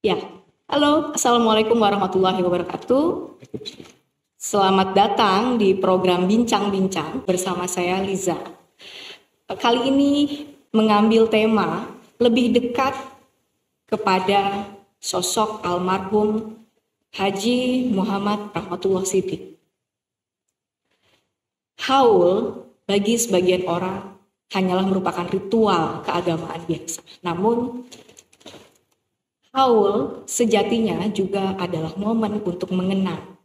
Ya, halo, Assalamualaikum warahmatullahi wabarakatuh. Selamat datang di program Bincang-Bincang bersama saya Liza. Kali ini mengambil tema lebih dekat kepada sosok almarhum Haji Muhammad Rahmatullah Siddiq. Haul bagi sebagian orang hanyalah merupakan ritual keagamaan biasa. Namun haul sejatinya juga adalah momen untuk mengenang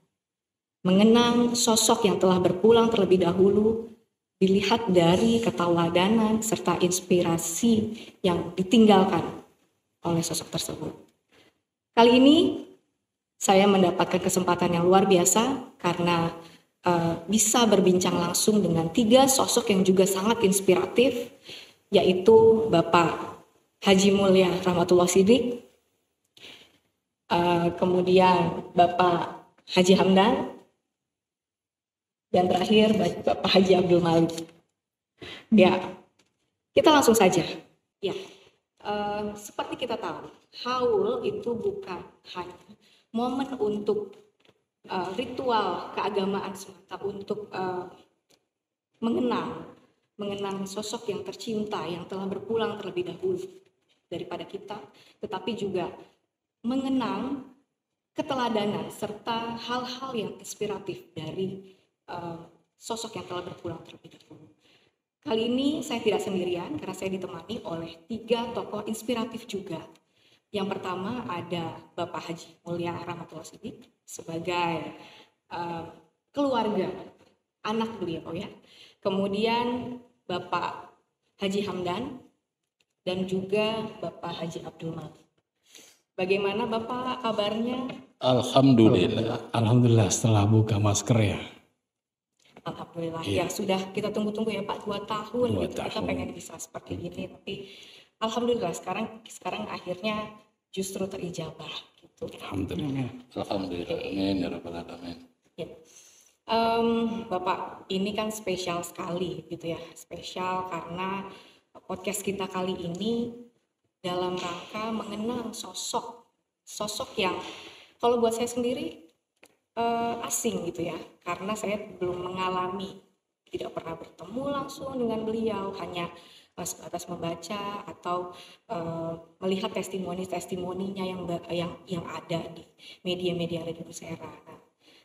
sosok yang telah berpulang terlebih dahulu, dilihat dari keteladanan serta inspirasi yang ditinggalkan oleh sosok tersebut. Kali ini saya mendapatkan kesempatan yang luar biasa karena bisa berbincang langsung dengan 3 sosok yang juga sangat inspiratif, yaitu Bapak Haji Mulia Rahmatullah Siddiq, kemudian Bapak Haji Hamdan, dan terakhir Bapak Haji Abdul Malik. Ya, kita langsung saja. Ya, seperti kita tahu, haul itu bukan hanya momen untuk ritual keagamaan semata, untuk mengenang sosok yang tercinta yang telah berpulang terlebih dahulu daripada kita, tetapi juga mengenang keteladanan serta hal-hal yang inspiratif dari sosok yang telah berpulang terlebih dahulu. Kali ini saya tidak sendirian karena saya ditemani oleh 3 tokoh inspiratif juga. Yang pertama ada Bapak Haji Mulia Rahmatullah Siddiq sebagai keluarga anak beliau ya. Kemudian Bapak Haji Hamdan dan juga Bapak Haji Abdul Malik. Bagaimana Bapak kabarnya? Alhamdulillah setelah buka masker ya. Alhamdulillah ya, sudah kita tunggu-tunggu ya Pak 2 tahun gitu. Kita pengen bisa seperti ini, tapi alhamdulillah sekarang akhirnya justru terijabah gitu. Alhamdulillah. Amin ya rabbal alamin. Ya. Bapak ini kan spesial sekali gitu ya, spesial karena podcast kita kali ini dalam rangka mengenang sosok yang kalau buat saya sendiri asing gitu ya, karena saya belum mengalami, tidak pernah bertemu langsung dengan beliau, hanya sebatas membaca atau melihat testimoninya yang ada di media-media Radio Nusera. Nah,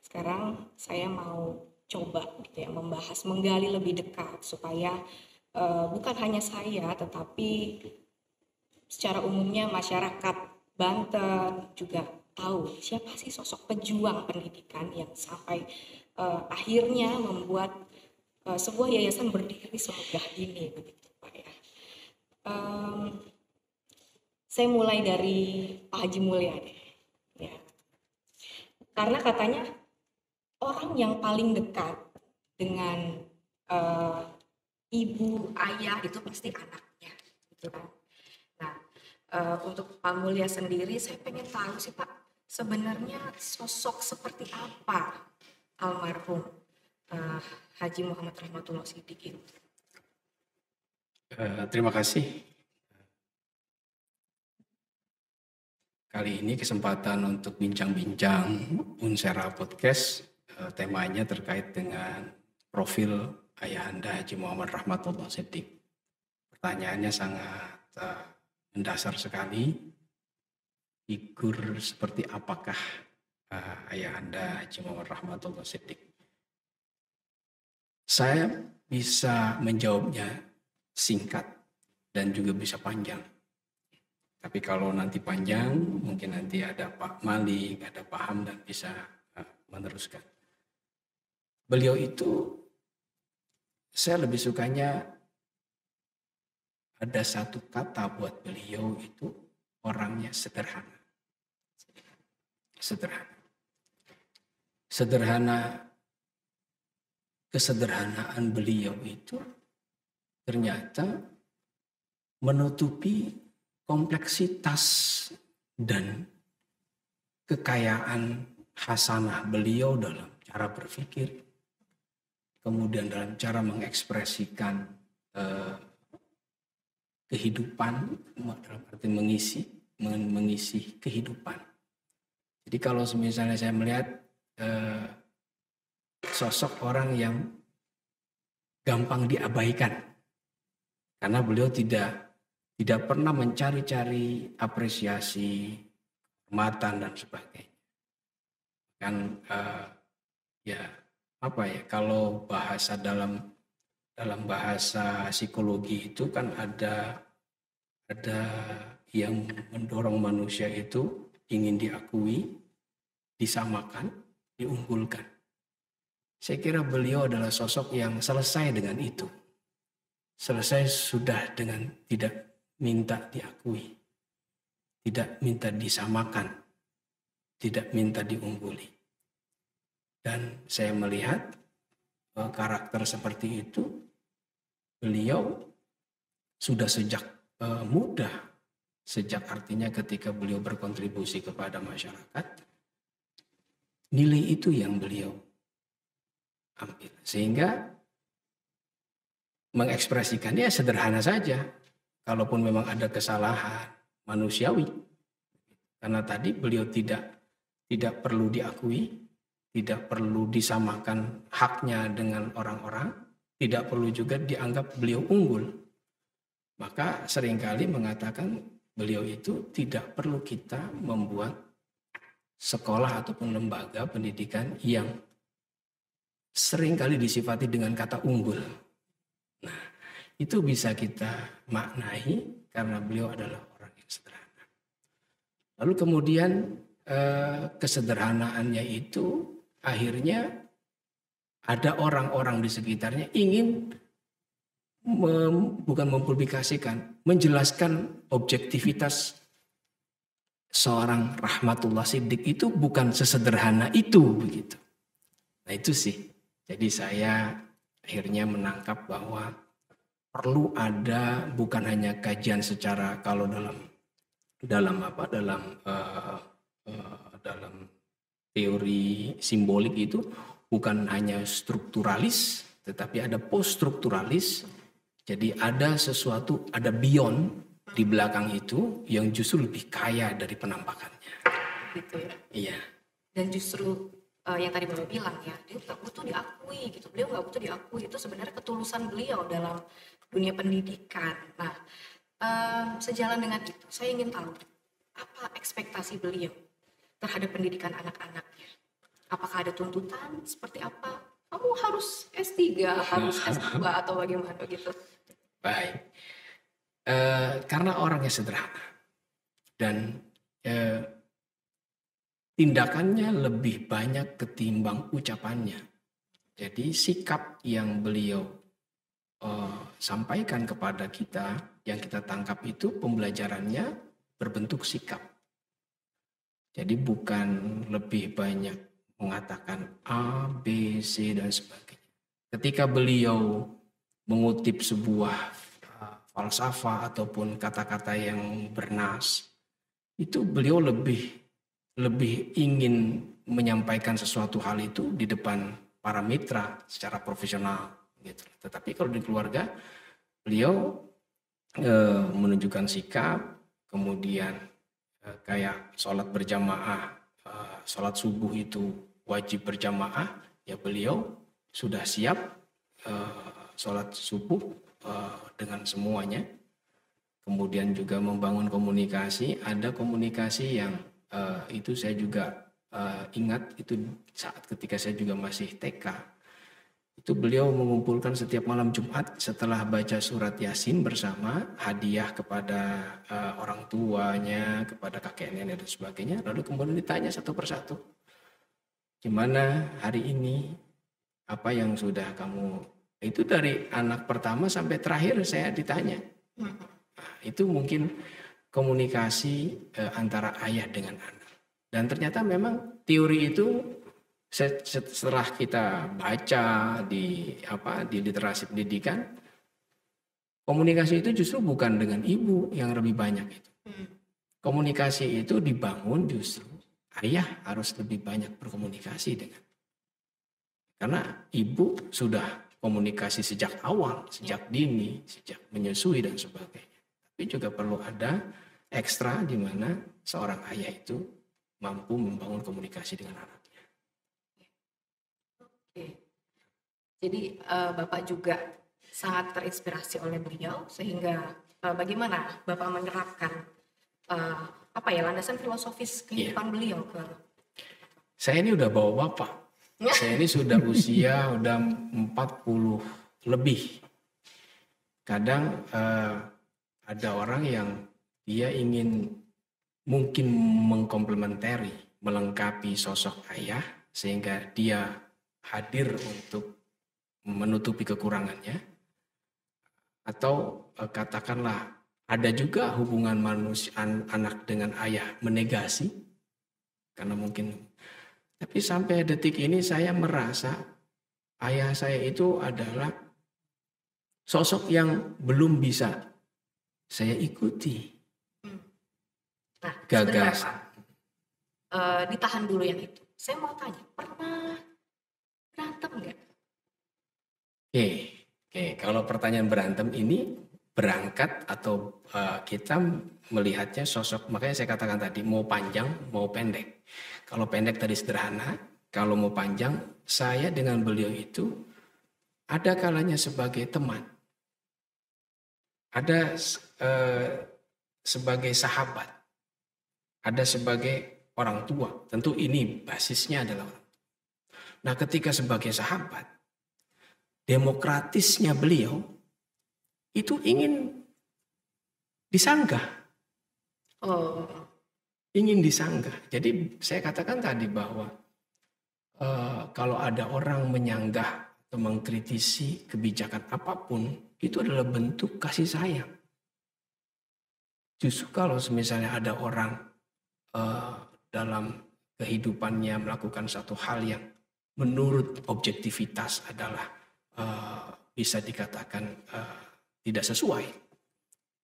sekarang saya mau coba gitu ya, menggali lebih dekat supaya bukan hanya saya tetapi secara umumnya masyarakat Banten juga tahu siapa sih sosok pejuang pendidikan yang sampai akhirnya membuat sebuah yayasan berdiri semegah ini begitu Pak ya. Saya mulai dari Pak Haji Mulia deh ya. Karena katanya orang yang paling dekat dengan ibu, ayah itu pasti anaknya gitu kan. Nah, untuk Pak Mulia sendiri, saya pengen tahu sih Pak, sebenarnya sosok seperti apa almarhum Haji Muhammad Rahmatullah Siddiq itu? Terima kasih. Kali ini kesempatan untuk bincang-bincang Unsera Podcast. Temanya terkait dengan profil Ayahanda Haji Muhammad Rahmatullah Siddiq. Pertanyaannya sangat mendasar sekali. Figur seperti apakah Ayahanda Haji Muhammad Rahmatullah Siddiq? Saya bisa menjawabnya singkat dan juga bisa panjang. Tapi kalau nanti panjang, mungkin nanti ada Pak Malik, ada Pak Hamdan bisa meneruskan. Beliau itu, saya lebih sukanya ada satu kata buat beliau itu orangnya sederhana. Sederhana, kesederhanaan beliau itu ternyata menutupi kompleksitas dan kekayaan hasanah beliau dalam cara berpikir, kemudian dalam cara mengekspresikan kehidupan, dalam arti mengisi kehidupan. Jadi kalau misalnya saya melihat sosok orang yang gampang diabaikan, karena beliau tidak pernah mencari-cari apresiasi, kehormatan dan sebagainya. Kan ya apa ya, kalau bahasa dalam bahasa psikologi itu kan ada yang mendorong manusia itu ingin diakui, disamakan, diunggulkan. Saya kira beliau adalah sosok yang selesai dengan itu. Selesai sudah dengan tidak minta diakui, tidak minta disamakan, tidak minta diungguli. Dan saya melihat karakter seperti itu, beliau sudah sejak muda, sejak artinya ketika beliau berkontribusi kepada masyarakat, nilai itu yang beliau ambil. Sehingga mengekspresikannya sederhana saja. Kalaupun memang ada kesalahan manusiawi. Karena tadi beliau tidak perlu diakui, tidak perlu disamakan haknya dengan orang-orang, tidak perlu juga dianggap beliau unggul. Maka seringkali mengatakan beliau itu tidak perlu kita membuat sekolah ataupun lembaga pendidikan yang seringkali disifati dengan kata unggul. Nah, itu bisa kita maknai karena beliau adalah orang yang sederhana. Lalu kemudian kesederhanaannya itu akhirnya ada orang-orang di sekitarnya ingin bukan mempublikasikan, menjelaskan objektivitas seorang Rahmatullah Shiddiq itu bukan sesederhana itu begitu. Nah itu sih. Jadi saya akhirnya menangkap bahwa perlu ada bukan hanya kajian secara kalau dalam teori simbolik itu bukan hanya strukturalis, tetapi ada post strukturalis. Jadi ada sesuatu, ada beyond di belakang itu yang justru lebih kaya dari penampakannya. Gitu ya. Iya. Dan justru yang tadi Bapak bilang ya, dia nggak butuh diakui gitu. Beliau nggak butuh diakui, itu sebenarnya ketulusan beliau dalam dunia pendidikan. Nah, sejalan dengan itu, saya ingin tahu apa ekspektasi beliau terhadap pendidikan anak-anaknya. Apakah ada tuntutan seperti apa? Kamu harus S3, harus S2 atau bagaimana begitu? Baik. Karena orangnya sederhana dan tindakannya lebih banyak ketimbang ucapannya. Jadi sikap yang beliau sampaikan kepada kita, yang kita tangkap itu pembelajarannya berbentuk sikap. Jadi bukan lebih banyak mengatakan A, B, C dan sebagainya. Ketika beliau mengutip sebuah falsafah ataupun kata-kata yang bernas, itu beliau lebih ingin menyampaikan sesuatu hal itu di depan para mitra secara profesional gitu. Tetapi kalau di keluarga beliau menunjukkan sikap, kemudian kayak sholat berjamaah, sholat subuh itu wajib berjamaah, ya beliau sudah siap sholat subuh dengan semuanya. Kemudian juga membangun komunikasi, ada komunikasi yang itu saya juga ingat itu saat ketika saya juga masih TK. Itu beliau mengumpulkan setiap malam Jumat setelah baca surat Yasin bersama, hadiah kepada orang tuanya, kepada kakek nenek dan sebagainya. Lalu kemudian ditanya satu persatu, gimana hari ini, apa yang sudah kamu, itu dari anak pertama sampai terakhir saya ditanya. Nah, itu mungkin komunikasi antara ayah dengan anak. Dan ternyata memang teori itu setelah kita baca di literasi pendidikan, komunikasi itu justru bukan dengan ibu yang lebih banyak itu. Komunikasi itu dibangun justru ayah harus lebih banyak berkomunikasi dengan. Karena ibu sudah komunikasi sejak awal, sejak dini, sejak menyusui dan sebagainya. Tapi juga perlu ada ekstra di mana seorang ayah itu mampu membangun komunikasi dengan anaknya. Oke. Jadi Bapak juga sangat terinspirasi oleh beliau sehingga bagaimana Bapak menerapkan landasan filosofis kehidupan beliau ke Saya ini udah bawa bapak. Saya ini sudah usia udah 40 lebih. Kadang ada orang yang dia ingin mungkin mengkomplementari, melengkapi sosok ayah sehingga dia hadir untuk menutupi kekurangannya. Atau katakanlah ada juga hubungan manusia anak dengan ayah menegasi karena mungkin. Tapi sampai detik ini saya merasa ayah saya itu adalah sosok yang belum bisa saya ikuti. Nah, Gagasan. Ditahan dulu yang itu. Saya mau tanya, pernah berantem nggak? Oke. Kalau pertanyaan berantem ini berangkat atau kita melihatnya sosok, makanya saya katakan tadi mau panjang mau pendek. Kalau pendek tadi sederhana, kalau mau panjang saya dengan beliau itu ada kalanya sebagai teman, ada sebagai sahabat, ada sebagai orang tua. Tentu ini basisnya adalah orang tua. Nah, ketika sebagai sahabat, demokratisnya beliau itu ingin disanggah. Ingin disanggah. Jadi saya katakan tadi bahwa kalau ada orang menyanggah atau mengkritisi kebijakan apapun, itu adalah bentuk kasih sayang. Justru kalau misalnya ada orang dalam kehidupannya melakukan satu hal yang menurut objektivitas adalah bisa dikatakan tidak sesuai,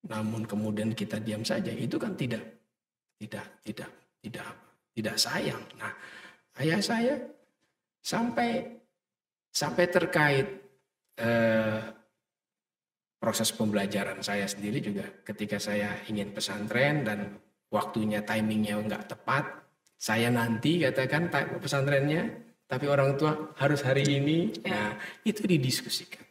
namun kemudian kita diam saja, itu kan tidak sayang. Nah, ayah saya sampai terkait proses pembelajaran saya sendiri juga, ketika saya ingin pesantren dan waktunya timingnya nggak tepat, saya nanti katakan pesantrennya, tapi orang tua harus hari ini. Nah, itu didiskusikan.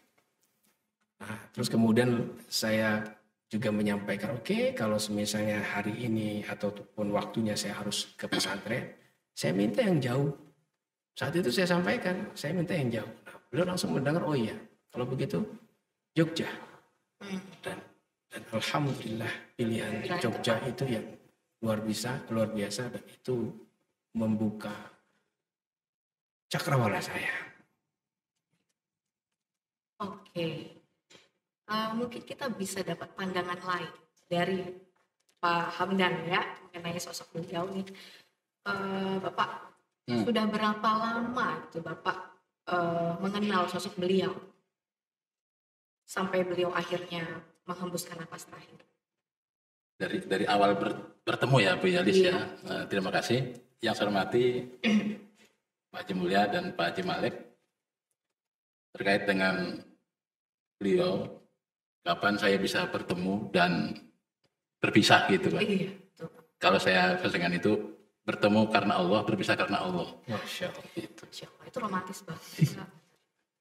Nah, terus kemudian saya juga menyampaikan, oke, kalau misalnya hari ini ataupun waktunya saya harus ke pesantren, saya minta yang jauh. Saat itu saya sampaikan, saya minta yang jauh. Nah, beliau langsung mendengar, oh iya, kalau begitu Jogja. Dan alhamdulillah pilihan Jogja itu yang luar biasa dan itu membuka cakrawala saya. Oke. Mungkin kita bisa dapat pandangan lain dari Pak Hamdan ya mengenai sosok beliau nih. Bapak sudah berapa lama itu Bapak mengenal sosok beliau sampai beliau akhirnya menghembuskan napas terakhir? Dari awal bertemu ya Bu Yalis ya. Terima kasih. Yang saya hormati Pak Haji Mulya dan Pak Haji Malik terkait dengan beliau, kapan saya bisa bertemu dan berpisah gitu kan. Iya. Kalau saya dengan itu bertemu karena Allah, berpisah karena Allah. Masya Allah. Gitu. Itu romantis banget.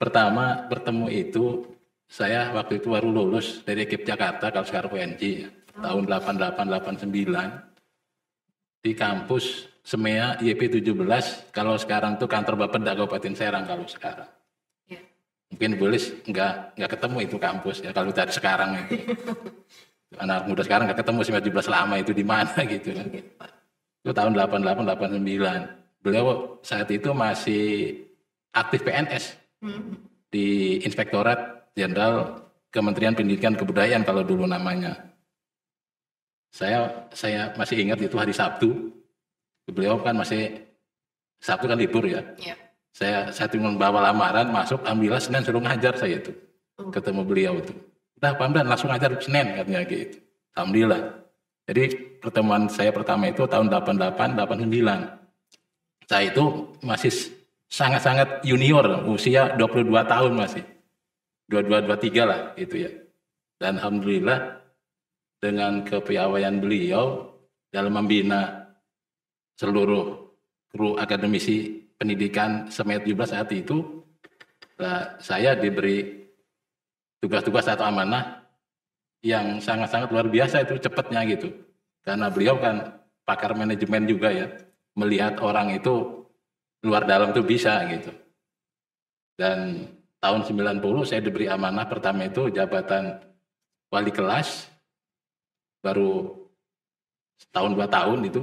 Pertama bertemu itu saya waktu itu baru lulus dari KIP Jakarta, kalau sekarang UNJ ya, tahun 88-89 di kampus SEMEA YP 17, kalau sekarang tuh kantor Bapeda Kabupaten Serang kalau sekarang. Mungkin Bulis nggak ketemu itu kampus ya kalau dari sekarang itu. Anak muda sekarang nggak ketemu 19 lama itu di mana gitu kan. Itu tahun 88-89. Beliau saat itu masih aktif PNS di Inspektorat Jenderal Kementerian Pendidikan Kebudayaan kalau dulu namanya. Saya masih ingat itu hari Sabtu. Beliau kan masih Sabtu kan libur ya. Saya cuma bawa lamaran masuk, alhamdulillah Senin suruh ngajar saya itu. Ketemu beliau itu. Udah Pak Hamdan langsung ngajar Senin katanya gitu. Alhamdulillah. Jadi pertemuan saya pertama itu tahun 88-89. Saya itu masih sangat-sangat junior, usia 22 tahun masih. 22-23 lah itu ya. Dan alhamdulillah dengan kepiawaian beliau dalam membina seluruh kru akademisi pendidikan SEMEA 17 saat itu, saya diberi tugas-tugas atau amanah yang sangat-sangat luar biasa, itu cepatnya gitu. Karena beliau kan pakar manajemen juga ya, melihat orang itu luar dalam tuh bisa gitu. Dan tahun 90 saya diberi amanah pertama itu jabatan wali kelas, baru setahun 2 tahun itu.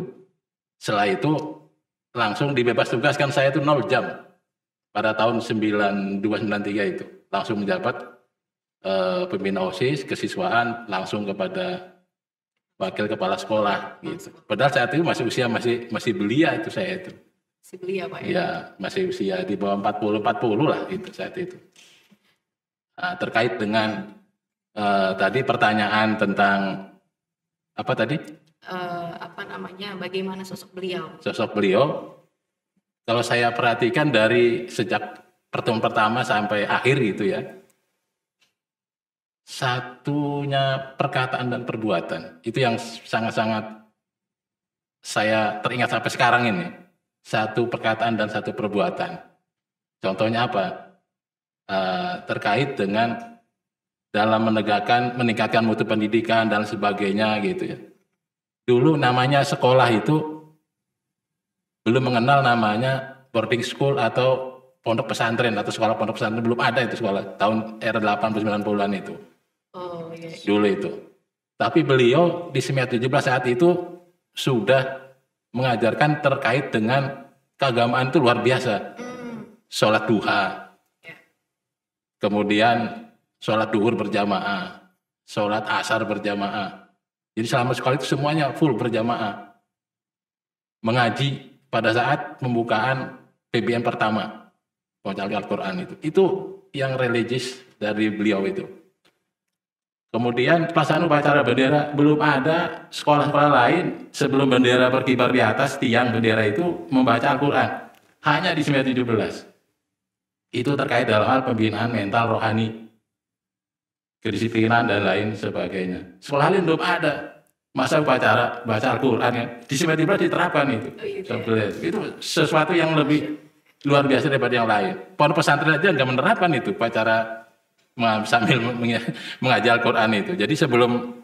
Setelah itu langsung dibebas tugaskan, saya itu 0 jam pada tahun 92-93 itu. Langsung menjabat pembina OSIS, kesiswaan langsung kepada wakil kepala sekolah gitu. Padahal saat itu masih usia masih belia itu saya itu. Masih belia Pak ya? Ya, masih usia di bawah 40 lah itu saat itu. Nah, terkait dengan tadi pertanyaan tentang apa tadi? Bagaimana sosok beliau? Sosok beliau, kalau saya perhatikan dari sejak pertemuan pertama sampai akhir gitu ya, satunya perkataan dan perbuatan itu yang sangat-sangat saya teringat sampai sekarang ini. Satu perkataan dan satu perbuatan. Contohnya apa? Terkait dengan dalam meningkatkan mutu pendidikan dan sebagainya gitu ya. Dulu namanya sekolah itu belum mengenal namanya boarding school atau pondok pesantren atau sekolah pondok pesantren, belum ada itu sekolah tahun era 80-90-an itu. Oh iya. Dulu itu. Tapi beliau di SEMEA 17 saat itu sudah mengajarkan terkait dengan keagamaan itu luar biasa. Sholat duha, kemudian sholat duhur berjamaah, sholat asar berjamaah. Jadi selama sekolah itu semuanya full berjamaah. Mengaji pada saat pembukaan PBN pertama, pembacaan Al-Quran itu. Itu yang religius dari beliau itu. Kemudian pelaksanaan upacara bendera, belum ada sekolah-sekolah lain sebelum bendera berkibar di atas tiang bendera itu membaca Al-Quran. Hanya di SEMEA 17. Itu terkait dalam hal pembinaan mental rohani, kedisiplinan dan lain sebagainya. Sekolah lain belum ada. Masa upacara baca Al-Quran ya. Di SEMEA 17 diterapkan itu. Itu sesuatu yang lebih luar biasa daripada yang lain. Pondok pesantren aja nggak menerapkan itu upacara sambil mengajar Al-Quran itu. Jadi sebelum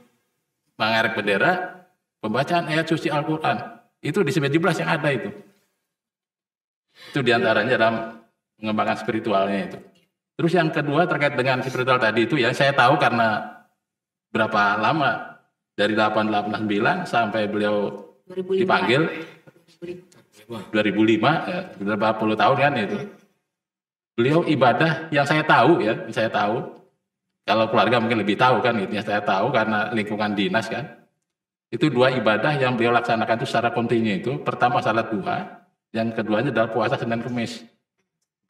mengerek bendera, pembacaan ayat suci Al-Quran itu di SEMEA 17 yang ada itu. Itu diantaranya dalam mengembangkan spiritualnya itu. Terus yang kedua terkait dengan spiritual tadi itu ya, saya tahu karena berapa lama, dari 889 sampai beliau 2005, dipanggil 2005 ya, berapa puluh tahun kan itu. Beliau ibadah yang saya tahu ya, kalau keluarga mungkin lebih tahu kan gitu ya, saya tahu karena lingkungan dinas kan. Itu 2 ibadah yang beliau laksanakan itu secara kontinu itu. Pertama salat duha, yang keduanya adalah puasa Senin Kemis.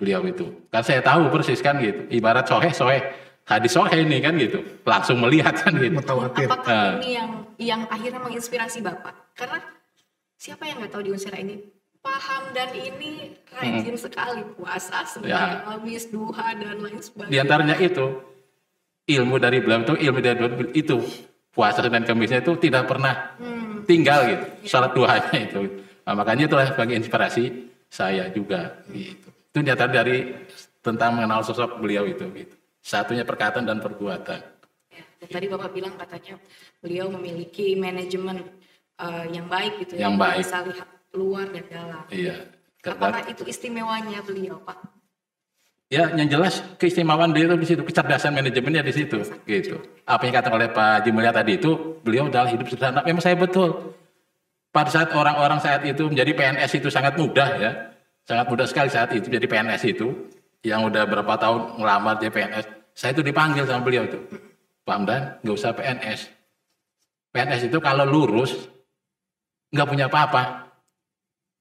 Beliau itu. Kan saya tahu persis kan gitu. Ibarat soheh, hadis soheh ini kan gitu. Langsung melihat kan gitu. Apakah ini yang akhirnya menginspirasi Bapak? Karena siapa yang nggak tahu di Unsira ini paham dan ini rajin sekali puasa, Senin Kemis, duha dan lain sebagainya. Di antaranya itu ilmu dari beliau itu puasa Senin Kemisnya itu tidak pernah tinggal gitu. Salat duhanya itu. Nah, makanya itulah sebagai inspirasi saya juga gitu. Itu nyata dari tentang mengenal sosok beliau itu gitu. Satunya perkataan dan perbuatan. Ya, dan tadi Bapak bilang katanya beliau memiliki manajemen yang baik gitu, yang baik. Bisa lihat luar dan dalam. Iya. Apakah itu istimewanya beliau, Pak? Ya, yang jelas keistimewaan beliau di situ, kecerdasan manajemennya di situ, gitu. Apa yang dikatakan oleh Pak Haji Mulya tadi itu, beliau adalah hidup sederhana. Memang saya betul. Pada saat orang-orang saat itu menjadi PNS itu sangat mudah ya, sangat mudah sekali saat itu jadi PNS itu, yang udah berapa tahun ngelamar jadi PNS. Saya itu dipanggil sama beliau itu, Pak Hamdan, nggak usah PNS. PNS itu kalau lurus nggak punya apa-apa.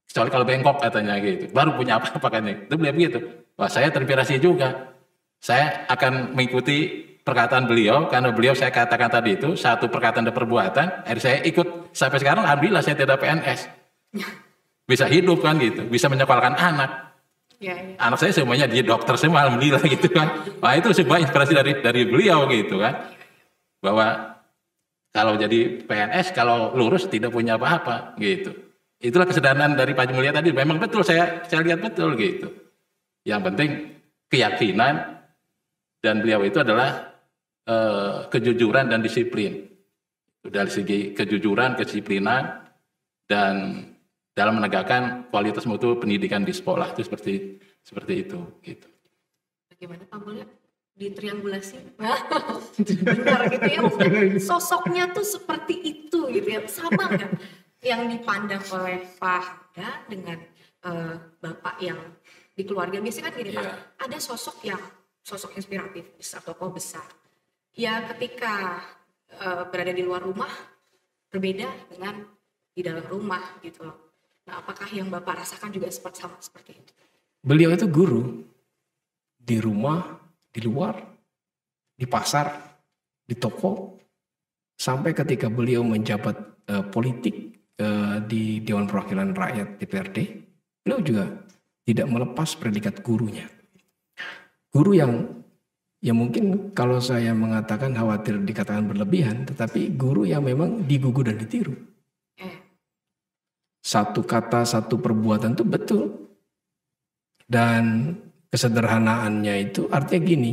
Kecuali kalau bengkok katanya gitu, baru punya apa-apa kan itu beliau begitu. Wah, saya terinspirasi juga. Saya akan mengikuti perkataan beliau karena beliau saya katakan tadi itu satu perkataan dan perbuatan. Akhirnya saya ikut sampai sekarang. Alhamdulillah saya tidak PNS, bisa hidup kan gitu, bisa menyekolahkan anak. Ya. Anak saya semuanya dia dokter semua, alhamdulillah gitu kan. Wah, itu sebuah inspirasi dari beliau gitu kan, bahwa kalau jadi PNS kalau lurus tidak punya apa-apa gitu. Itulah kesederhanaan dari Pak Mulia tadi. Memang betul saya lihat betul gitu. Yang penting keyakinan, dan beliau itu adalah kejujuran dan disiplin. Dari segi kejujuran, kedisiplinan, dan dalam menegakkan kualitas mutu pendidikan di sekolah itu seperti itu gitu. Bagaimana Pak Mulia? Ditriangulasi benar gitu ya, maksudnya sosoknya tuh seperti itu gitu ya, sama nggak yang dipandang oleh Pak Hamdan dengan Bapak yang di keluarga? Biasanya kan gini Pak, ada sosok inspiratif besar, tokoh besar ya, ketika berada di luar rumah berbeda dengan di dalam rumah gitu loh. Nah, apakah yang Bapak rasakan juga sama seperti itu? Beliau itu guru di rumah, di luar, di pasar, di toko, sampai ketika beliau menjabat politik di Dewan Perwakilan Rakyat DPRD, beliau juga tidak melepas predikat gurunya. Guru yang mungkin kalau saya mengatakan khawatir dikatakan berlebihan, tetapi guru yang memang digugu dan ditiru. Satu kata, satu perbuatan itu betul. Dan kesederhanaannya itu artinya gini,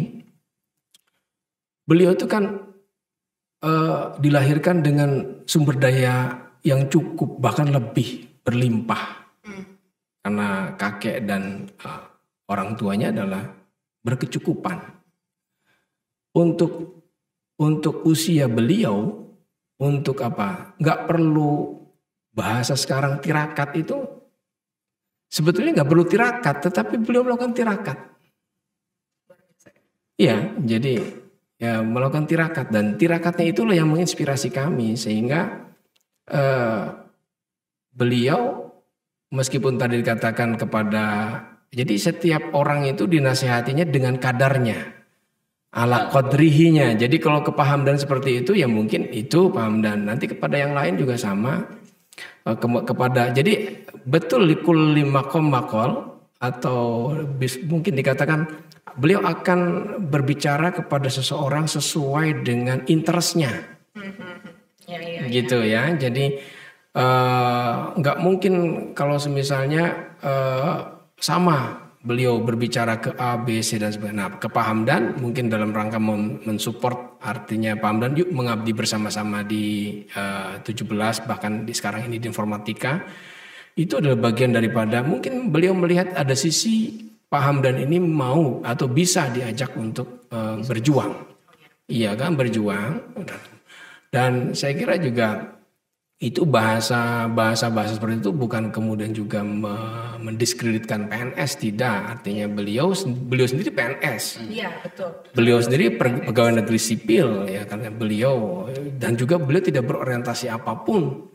beliau itu kan dilahirkan dengan sumber daya yang cukup, bahkan lebih berlimpah. Karena kakek dan orang tuanya adalah berkecukupan. Untuk usia beliau, untuk apa? Nggak perlu bahasa sekarang tirakat itu. Sebetulnya nggak perlu tirakat, tetapi beliau melakukan tirakat. Iya, jadi ya melakukan tirakat, dan tirakatnya itulah yang menginspirasi kami, sehingga beliau meskipun tadi dikatakan kepada, jadi setiap orang itu dinasehatinya dengan kadarnya, ala qadrihinya. Jadi kalau ke Pak Hamdan seperti itu ya mungkin itu Pak Hamdan, nanti kepada yang lain juga sama. Kepada, jadi betul likulli maqam maqal, atau mungkin dikatakan beliau akan berbicara kepada seseorang sesuai dengan interestnya, gitu ya. Jadi nggak mungkin kalau semisalnya sama beliau berbicara ke A, B, C dan sebagainya. Nah, ke Pak Hamdan mungkin dalam rangka mensupport, artinya Pak Hamdan yuk mengabdi bersama-sama di 17, bahkan di sekarang ini di informatika. Itu adalah bagian daripada mungkin beliau melihat ada sisi Pak Hamdan ini mau atau bisa diajak untuk berjuang. Iya kan, berjuang. Dan saya kira juga itu bahasa seperti itu bukan kemudian juga mendiskreditkan PNS, tidak. Artinya beliau sendiri PNS. Iya, betul. Beliau sendiri pegawai negeri sipil ya, karena beliau, dan juga beliau tidak berorientasi apapun.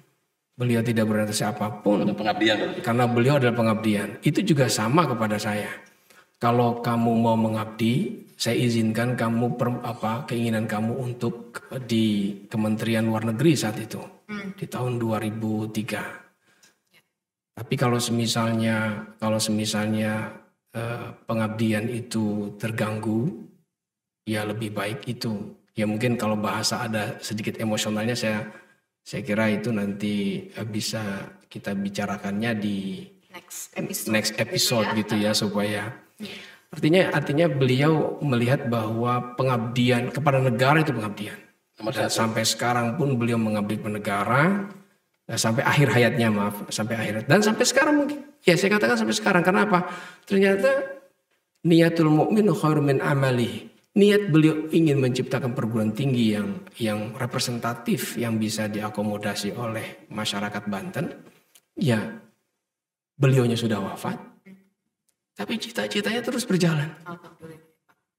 Beliau tidak berorientasi apapun. Pengabdian. Karena beliau adalah pengabdian. Itu juga sama kepada saya. Kalau kamu mau mengabdi, saya izinkan kamu keinginan kamu untuk di Kementerian Luar Negeri saat itu. Di tahun 2003. Tapi kalau semisalnya pengabdian itu terganggu, ya lebih baik itu. Ya mungkin kalau bahasa ada sedikit emosionalnya, saya kira itu nanti bisa kita bicarakannya di next episode gitu ya, supaya artinya beliau melihat bahwa pengabdian kepada negara itu pengabdian. Dan sampai sekarang pun beliau mengabdi kepada negara, sampai akhir hayatnya, sampai akhir, dan sampai sekarang mungkin ya saya katakan sampai sekarang. Karena apa? Ternyata niatul mukmin khairun min amali. Niat beliau ingin menciptakan perguruan tinggi yang representatif, yang bisa diakomodasi oleh masyarakat Banten. Ya, beliaunya sudah wafat, tapi cita-citanya terus berjalan.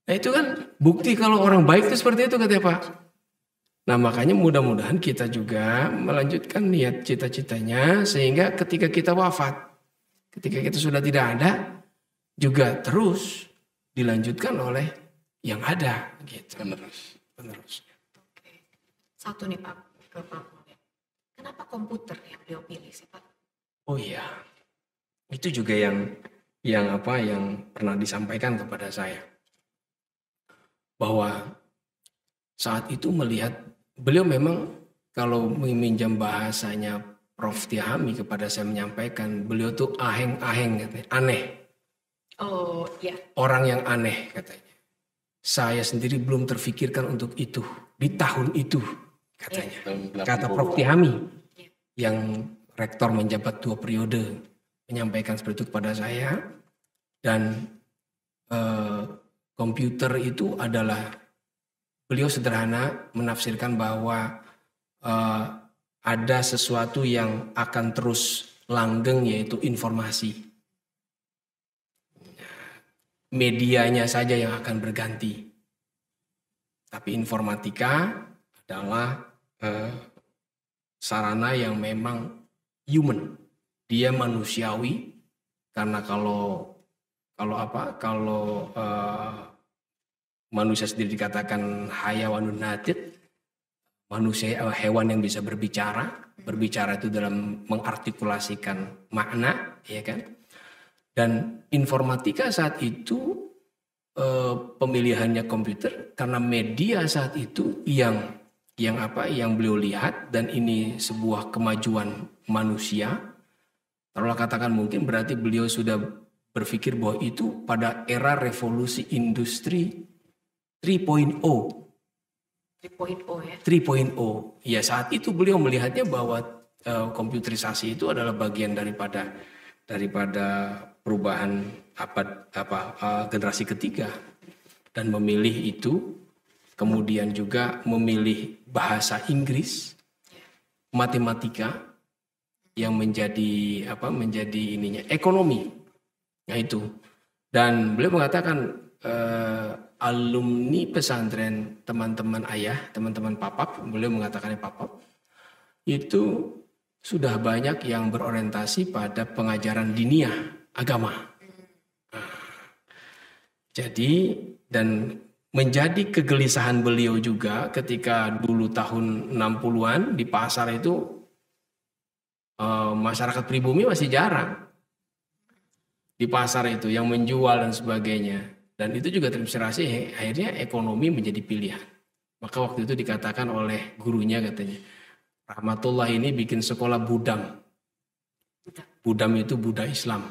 Nah itu kan bukti kalau orang baik itu seperti itu, kata Pak. Nah makanya mudah-mudahan kita juga melanjutkan niat cita-citanya, sehingga ketika kita wafat, ketika kita sudah tidak ada, juga terus dilanjutkan oleh yang ada gitu. Penerus. Oke. Satu nih Pak, ke Pak Mulia. Kenapa komputer yang beliau pilih sih Pak? Oh iya, itu juga yang pernah disampaikan kepada saya, bahwa saat itu melihat beliau memang kalau meminjam bahasanya Prof. Tihami kepada saya menyampaikan, beliau tuh aheng-aheng katanya, aneh. Oh ya. Orang yang aneh katanya. Saya sendiri belum terfikirkan untuk itu di tahun itu katanya. Kata Prof. Tihami yang rektor menjabat 2 periode menyampaikan seperti itu kepada saya. Dan komputer itu adalah, beliau sederhana menafsirkan bahwa ada sesuatu yang akan terus langgeng, yaitu informasi. Medianya saja yang akan berganti. Tapi informatika adalah sarana yang memang human. Dia manusiawi, karena kalau manusia sendiri dikatakan hayawanun natid, manusia hewan yang bisa berbicara itu dalam mengartikulasikan makna, ya kan? Dan informatika saat itu pemilihannya komputer karena media saat itu yang beliau lihat, dan ini sebuah kemajuan manusia. Kalau katakan mungkin berarti beliau sudah berpikir bahwa itu pada era revolusi industri 3.0. 3.0 ya. 3.0. Ya, saat itu beliau melihatnya bahwa komputerisasi itu adalah bagian daripada perubahan generasi ketiga, dan memilih itu, kemudian juga memilih bahasa Inggris, matematika yang menjadi ekonomi. Nah itu. Dan beliau mengatakan alumni pesantren teman-teman ayah, teman-teman papap, beliau mengatakannya papap, itu sudah banyak yang berorientasi pada pengajaran diniyah, agama. Jadi, dan menjadi kegelisahan beliau juga ketika dulu tahun 60-an di pasar itu masyarakat pribumi masih jarang di pasar itu yang menjual dan sebagainya. Dan itu juga terinspirasi, akhirnya ekonomi menjadi pilihan. Maka waktu itu dikatakan oleh gurunya, katanya, Rahmatullah ini bikin sekolah Budam. Budam itu Buddha Islam.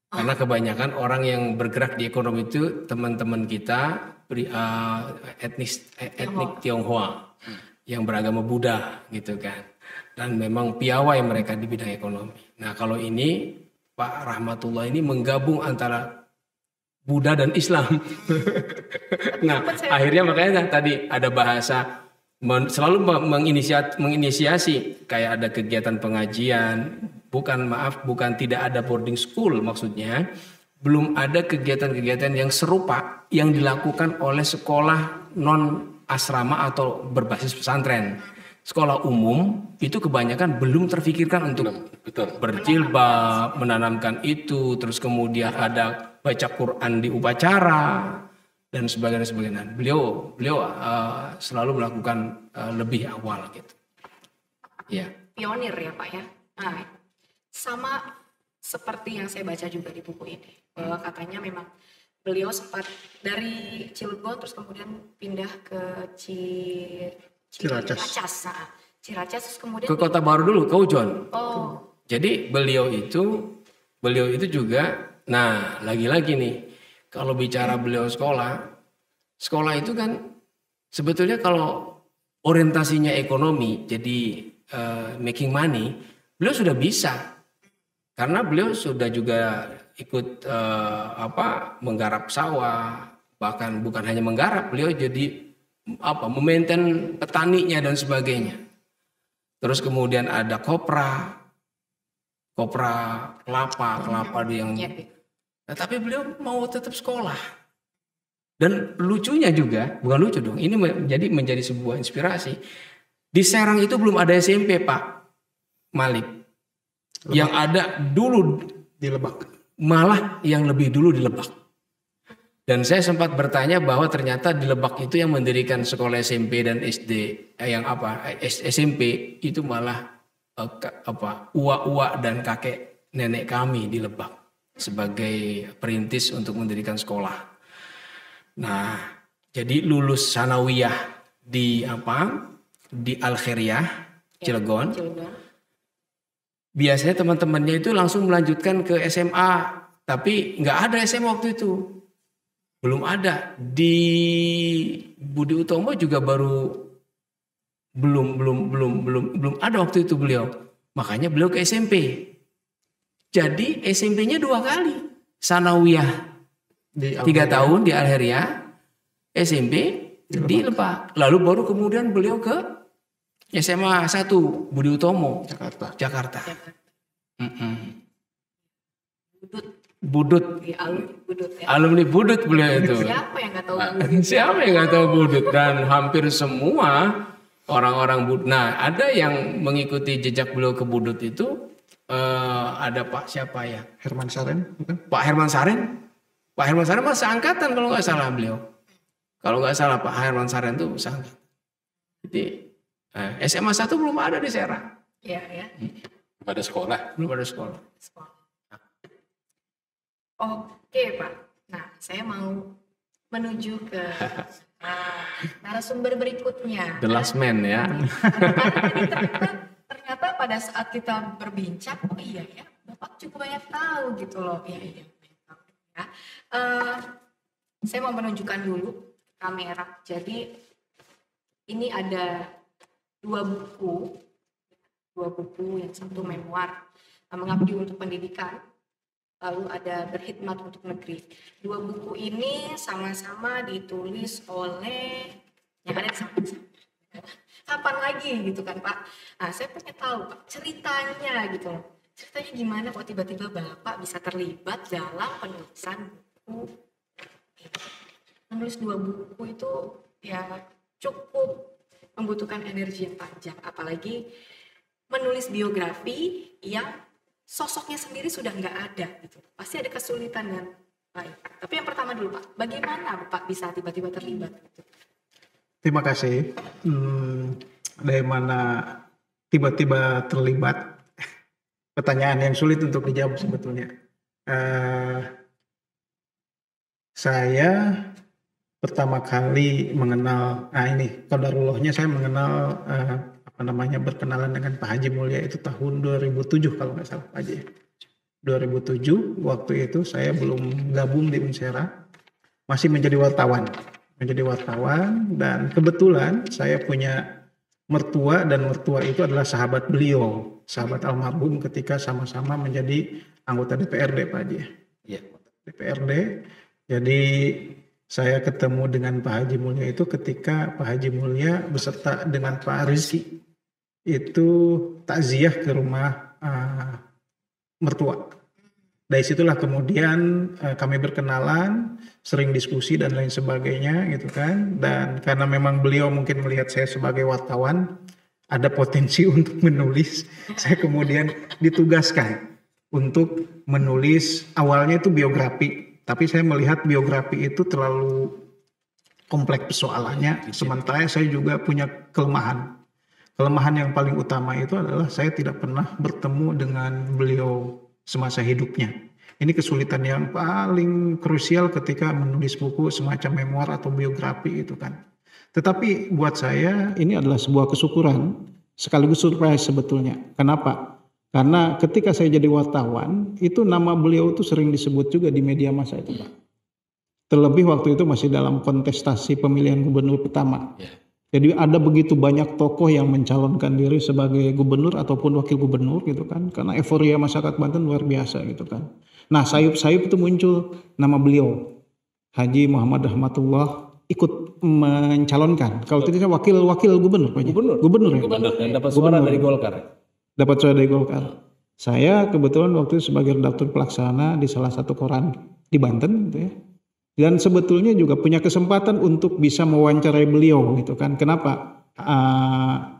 Karena kebanyakan orang yang bergerak di ekonomi itu teman-teman kita etnik Tionghoa yang beragama Buddha gitu kan. Dan memang piawai mereka di bidang ekonomi. Nah kalau ini Pak Rahmatullah ini menggabung antara Buddha dan Islam. Nah akhirnya makanya tadi ada bahasa selalu menginisiasi, kayak ada kegiatan pengajian, bukan tidak ada boarding school, maksudnya belum ada kegiatan-kegiatan yang serupa yang dilakukan oleh sekolah non asrama atau berbasis pesantren. Sekolah umum itu kebanyakan belum terfikirkan untuk berjilbab, menanamkan itu, terus kemudian ada baca Quran di upacara dan sebagainya. Beliau selalu melakukan lebih awal gitu. Ya. Pionir ya Pak ya. Nah, sama seperti yang saya baca juga di buku ini, bahwa katanya memang beliau dari Cilegon terus kemudian pindah ke Ciracas. Ciracas terus kemudian ke Kota Baru dulu, ke Ujon. Oh. Jadi beliau itu juga, nah lagi-lagi nih, kalau bicara beliau sekolah itu kan sebetulnya kalau orientasinya ekonomi, jadi making money, beliau sudah bisa. Karena beliau sudah juga ikut menggarap sawah, bahkan bukan hanya menggarap, beliau jadi memaintain petaninya dan sebagainya. Terus kemudian ada kopra kelapa yang. Nah, tapi beliau mau tetap sekolah. Dan lucunya juga, bukan lucu dong, ini menjadi sebuah inspirasi. Di Serang itu belum ada SMP Pak Malik. Lebak. Yang ada dulu di Lebak. Malah yang lebih dulu di Lebak. Dan saya sempat bertanya bahwa ternyata di Lebak itu yang mendirikan sekolah SMP dan SD SMP itu malah uak-uak dan kakek nenek kami di Lebak sebagai perintis untuk mendirikan sekolah. Nah, jadi lulus sanawiyah di Al-Khairiyah Cilegon. Cilegon. Biasanya teman-temannya itu langsung melanjutkan ke SMA, tapi nggak ada SMA waktu itu, belum ada. Di Budi Utomo juga belum ada waktu itu beliau. Makanya beliau ke SMP. Jadi SMP-nya 2 kali, Sanawiyah 3 tahun di Al-Heria, SMP di Lebak. Lalu baru kemudian beliau ke SMA 1 Budi Utomo Jakarta. Budut. Alumni Budut beliau itu. Siapa yang nggak tahu Budut? Siapa yang nggak tahu Budut? Dan hampir semua orang-orang Budut. Nah, ada yang mengikuti jejak beliau ke Budut itu ada Pak siapa ya? Herman Saren, bukan? Pak Herman Saren. Pak Herman Saren mah seangkatan kalau nggak salah beliau. Kalau nggak salah Pak Herman Saren itu seangkatan. Jadi SMA 1 belum ada di Serang. Iya, ya. Belum ada sekolah. Belum ada sekolah. Oke, Pak. Nah, saya mau menuju ke narasumber berikutnya. The last man ya. Karena ternyata pada saat kita berbincang, oh iya ya, Bapak cukup banyak tahu gitu loh. Iya, banyak tahu ya. Saya mau menunjukkan dulu kamera. Jadi ini ada 2 buku, yang satu memoir, Mengabdi untuk Pendidikan, lalu ada Berkhidmat untuk Negeri. 2 buku ini sama-sama ditulis oleh yang ada di samping saya. Kapan lagi gitu kan Pak? Nah, saya pengen tahu Pak ceritanya gitu loh. Ceritanya gimana kok tiba-tiba Bapak bisa terlibat dalam penulisan buku? Menulis 2 buku itu ya cukup membutuhkan energi yang panjang, apalagi menulis biografi yang sosoknya sendiri sudah nggak ada gitu. Pasti ada kesulitan dan lain. Tapi yang pertama dulu Pak, bagaimana Bapak bisa tiba-tiba terlibat gitu? Terima kasih. Dari mana tiba-tiba terlibat? Pertanyaan yang sulit untuk dijawab sebetulnya. Saya pertama kali mengenal, ini qadarullahnya saya mengenal berkenalan dengan Pak Haji Mulya itu tahun 2007 kalau nggak salah Pak Haji. 2007 waktu itu saya belum gabung di Unsera, masih menjadi wartawan dan kebetulan saya punya mertua dan mertua itu adalah sahabat beliau, sahabat almarhum ketika sama-sama menjadi anggota DPRD Pak Haji. Iya. DPRD. Jadi saya ketemu dengan Pak Haji Mulya itu ketika Pak Haji Mulya beserta dengan Pak Rizky itu takziah ke rumah mertua. Dari situlah kemudian kami berkenalan, sering diskusi dan lain sebagainya gitu kan. Dan karena memang beliau mungkin melihat saya sebagai wartawan, ada potensi untuk menulis, saya kemudian ditugaskan untuk menulis awalnya itu biografi. Tapi saya melihat biografi itu terlalu kompleks persoalannya, sementara saya juga punya kelemahan. Kelemahan yang paling utama itu adalah saya tidak pernah bertemu dengan beliau semasa hidupnya. Ini kesulitan yang paling krusial ketika menulis buku semacam memoir atau biografi itu kan. Tetapi buat saya ini adalah sebuah kesyukuran sekaligus surprise sebetulnya. Kenapa? Karena ketika saya jadi wartawan, itu nama beliau itu sering disebut juga di media massa itu Pak. Terlebih waktu itu masih dalam kontestasi pemilihan gubernur pertama. Jadi ada begitu banyak tokoh yang mencalonkan diri sebagai gubernur ataupun wakil gubernur gitu kan. Karena euforia masyarakat Banten luar biasa gitu kan. Nah sayup-sayup itu muncul nama beliau. Haji Muhammad Rahmatullah ikut mencalonkan. Kalau tidak wakil gubernur Pak. Gubernur ya. Dan dapat suara dari Golkar. Dapat suara dari Golkar. Saya kebetulan waktu itu sebagai redaktur pelaksana di salah satu koran di Banten gitu ya. Dan sebetulnya juga punya kesempatan untuk bisa mewawancarai beliau gitu kan. Kenapa?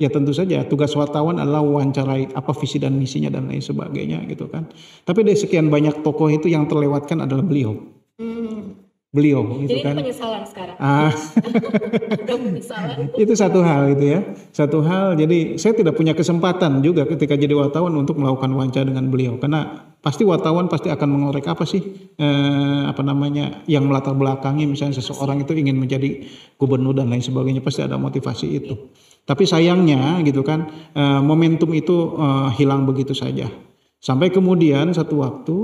Ya tentu saja tugas wartawan adalah wawancarai apa visi dan misinya dan lain sebagainya gitu kan. Tapi dari sekian banyak tokoh itu yang terlewatkan adalah beliau. Beliau gitu. Jadi kan. Jadi penyesalan sekarang. Penyesalan. Itu satu hal itu ya. Satu hal, jadi saya tidak punya kesempatan juga ketika jadi wartawan untuk melakukan wawancara dengan beliau. Karena pasti wartawan pasti akan mengorek apa sih yang melatar belakangi misalnya seseorang itu ingin menjadi gubernur dan lain sebagainya, pasti ada motivasi itu. Tapi sayangnya gitu kan, momentum itu hilang begitu saja. Sampai kemudian satu waktu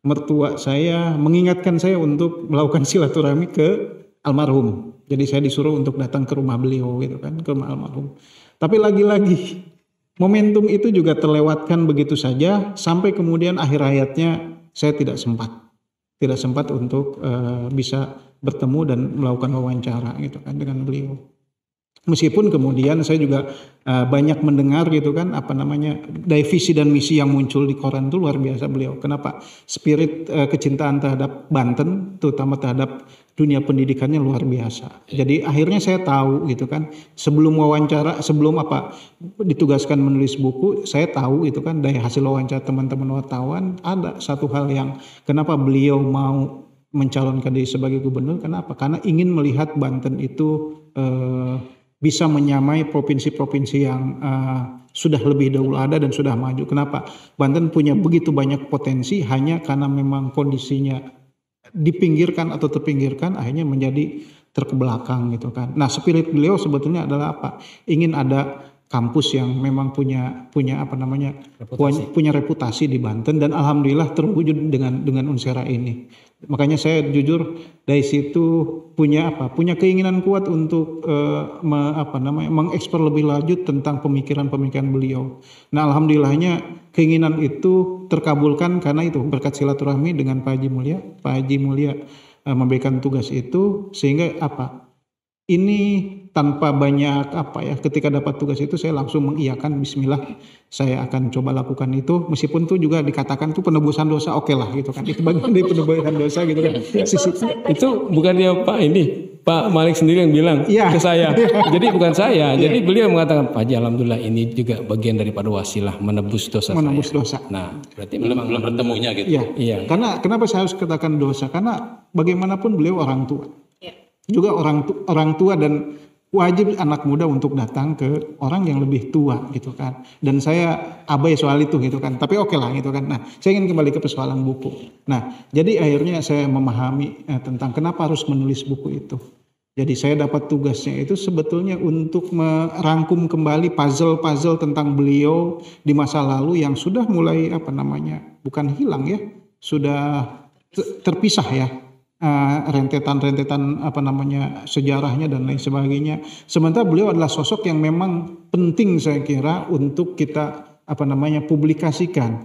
mertua saya mengingatkan saya untuk melakukan silaturahmi ke almarhum. Jadi saya disuruh untuk datang ke rumah beliau gitu kan, ke rumah almarhum. Tapi lagi-lagi momentum itu juga terlewatkan begitu saja sampai kemudian akhir hayatnya saya tidak sempat untuk bisa bertemu dan melakukan wawancara gitu kan dengan beliau. Meskipun kemudian saya juga banyak mendengar gitu kan dari visi dan misi yang muncul di koran itu luar biasa beliau. Kenapa? Spirit kecintaan terhadap Banten, terutama terhadap dunia pendidikannya luar biasa. Jadi akhirnya saya tahu gitu kan, sebelum ditugaskan menulis buku, saya tahu itu kan dari hasil wawancara teman-teman wartawan ada satu hal yang kenapa beliau mau mencalonkan diri sebagai gubernur. Kenapa? Karena ingin melihat Banten itu bisa menyamai provinsi-provinsi yang sudah lebih dahulu ada dan sudah maju. Kenapa? Banten punya begitu banyak potensi, hanya karena memang kondisinya dipinggirkan atau terpinggirkan akhirnya menjadi terkebelakang gitu kan. Nah, spirit beliau sebetulnya adalah apa? Ingin ada kampus yang memang punya reputasi di Banten, dan alhamdulillah terwujud dengan Unsera ini. Makanya saya jujur dari situ punya keinginan kuat untuk mengeksplor lebih lanjut tentang pemikiran beliau. Nah, alhamdulillahnya keinginan itu terkabulkan karena itu berkat silaturahmi dengan Pak Haji Mulia. Pak Haji Mulia memberikan tugas itu sehingga ini tanpa banyak ketika dapat tugas itu saya langsung mengiyakan, bismillah saya akan coba lakukan itu, meskipun itu juga dikatakan itu penebusan dosa, oke lah gitu kan, itu bagian dari penebusan dosa gitu kan. Itu bukannya Pak Malik sendiri yang bilang ke saya, jadi bukan saya, jadi beliau mengatakan, Pak Haji alhamdulillah ini juga bagian daripada wasilah menebus dosa. Nah, berarti belum bertemunya gitu. Iya. Karena kenapa saya harus katakan dosa? Karena bagaimanapun beliau orang tua. Juga orang tua dan wajib anak muda untuk datang ke orang yang lebih tua gitu kan. Dan saya abai soal itu gitu kan. Tapi oke lah gitu kan. Nah, saya ingin kembali ke persoalan buku. Nah, jadi akhirnya saya memahami tentang kenapa harus menulis buku itu. Jadi saya dapat tugasnya itu sebetulnya untuk merangkum kembali puzzle-puzzle tentang beliau di masa lalu yang sudah mulai bukan hilang ya, sudah terpisah ya. Rentetan sejarahnya dan lain sebagainya. Sementara beliau adalah sosok yang memang penting saya kira untuk kita publikasikan,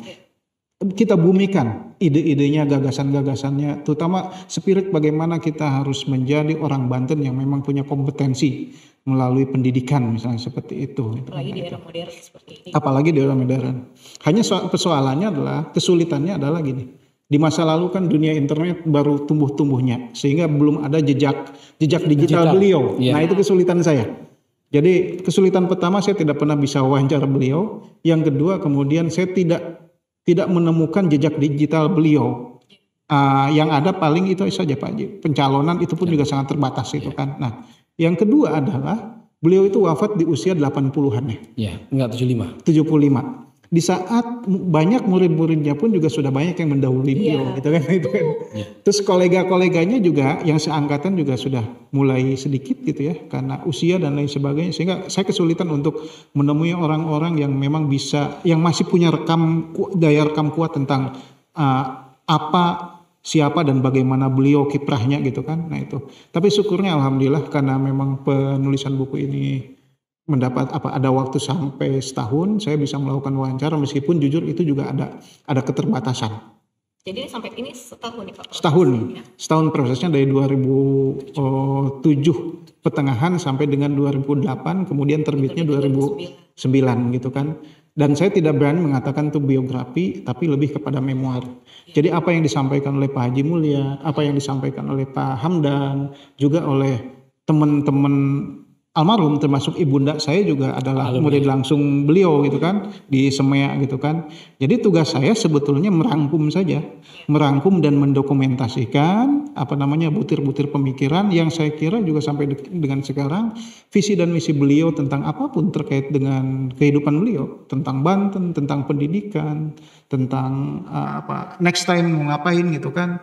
kita bumikan ide-idenya, gagasan-gagasannya, terutama spirit bagaimana kita harus menjadi orang Banten yang memang punya kompetensi melalui pendidikan misalnya seperti itu. Apalagi di era modern seperti ini. Apalagi di era modern. Hanya kesulitannya adalah gini. Di masa lalu kan dunia internet baru tumbuh-tumbuhnya, sehingga belum ada jejak digital beliau. Nah, itu kesulitan saya. Jadi kesulitan pertama, saya tidak pernah bisa wawancara beliau. Yang kedua, kemudian saya tidak menemukan jejak digital beliau. Yang ada paling itu saja Pak Haji. Pencalonan itu pun juga sangat terbatas itu kan. Nah, yang kedua adalah beliau itu wafat di usia 80-an ya. Enggak 75. Di saat banyak murid-muridnya pun juga sudah banyak yang mendahului beliau gitu kan. Terus kolega-koleganya juga yang seangkatan juga sudah mulai sedikit gitu ya karena usia dan lain sebagainya, sehingga saya kesulitan untuk menemui orang-orang yang memang yang masih punya daya rekam kuat tentang siapa dan bagaimana beliau kiprahnya gitu kan. Nah itu. Tapi syukurnya alhamdulillah karena memang penulisan buku ini mendapat ada waktu sampai setahun, saya bisa melakukan wawancara, meskipun jujur itu juga ada keterbatasan. Jadi sampai ini setahun nih Pak? Setahun prosesnya dari 2007 pertengahan sampai dengan 2008, kemudian terbitnya 2009 gitu kan. Dan saya tidak berani mengatakan itu biografi, tapi lebih kepada memoir. Jadi apa yang disampaikan oleh Pak Haji Mulia, apa yang disampaikan oleh Pak Hamdan, juga oleh teman-teman almarhum, termasuk ibunda saya juga adalah murid langsung beliau gitu kan di Semea gitu kan. Jadi tugas saya sebetulnya merangkum dan mendokumentasikan butir-butir pemikiran yang saya kira juga sampai dengan sekarang visi dan misi beliau tentang apapun terkait dengan kehidupan beliau, tentang Banten, tentang pendidikan, tentang next time mau ngapain gitu kan.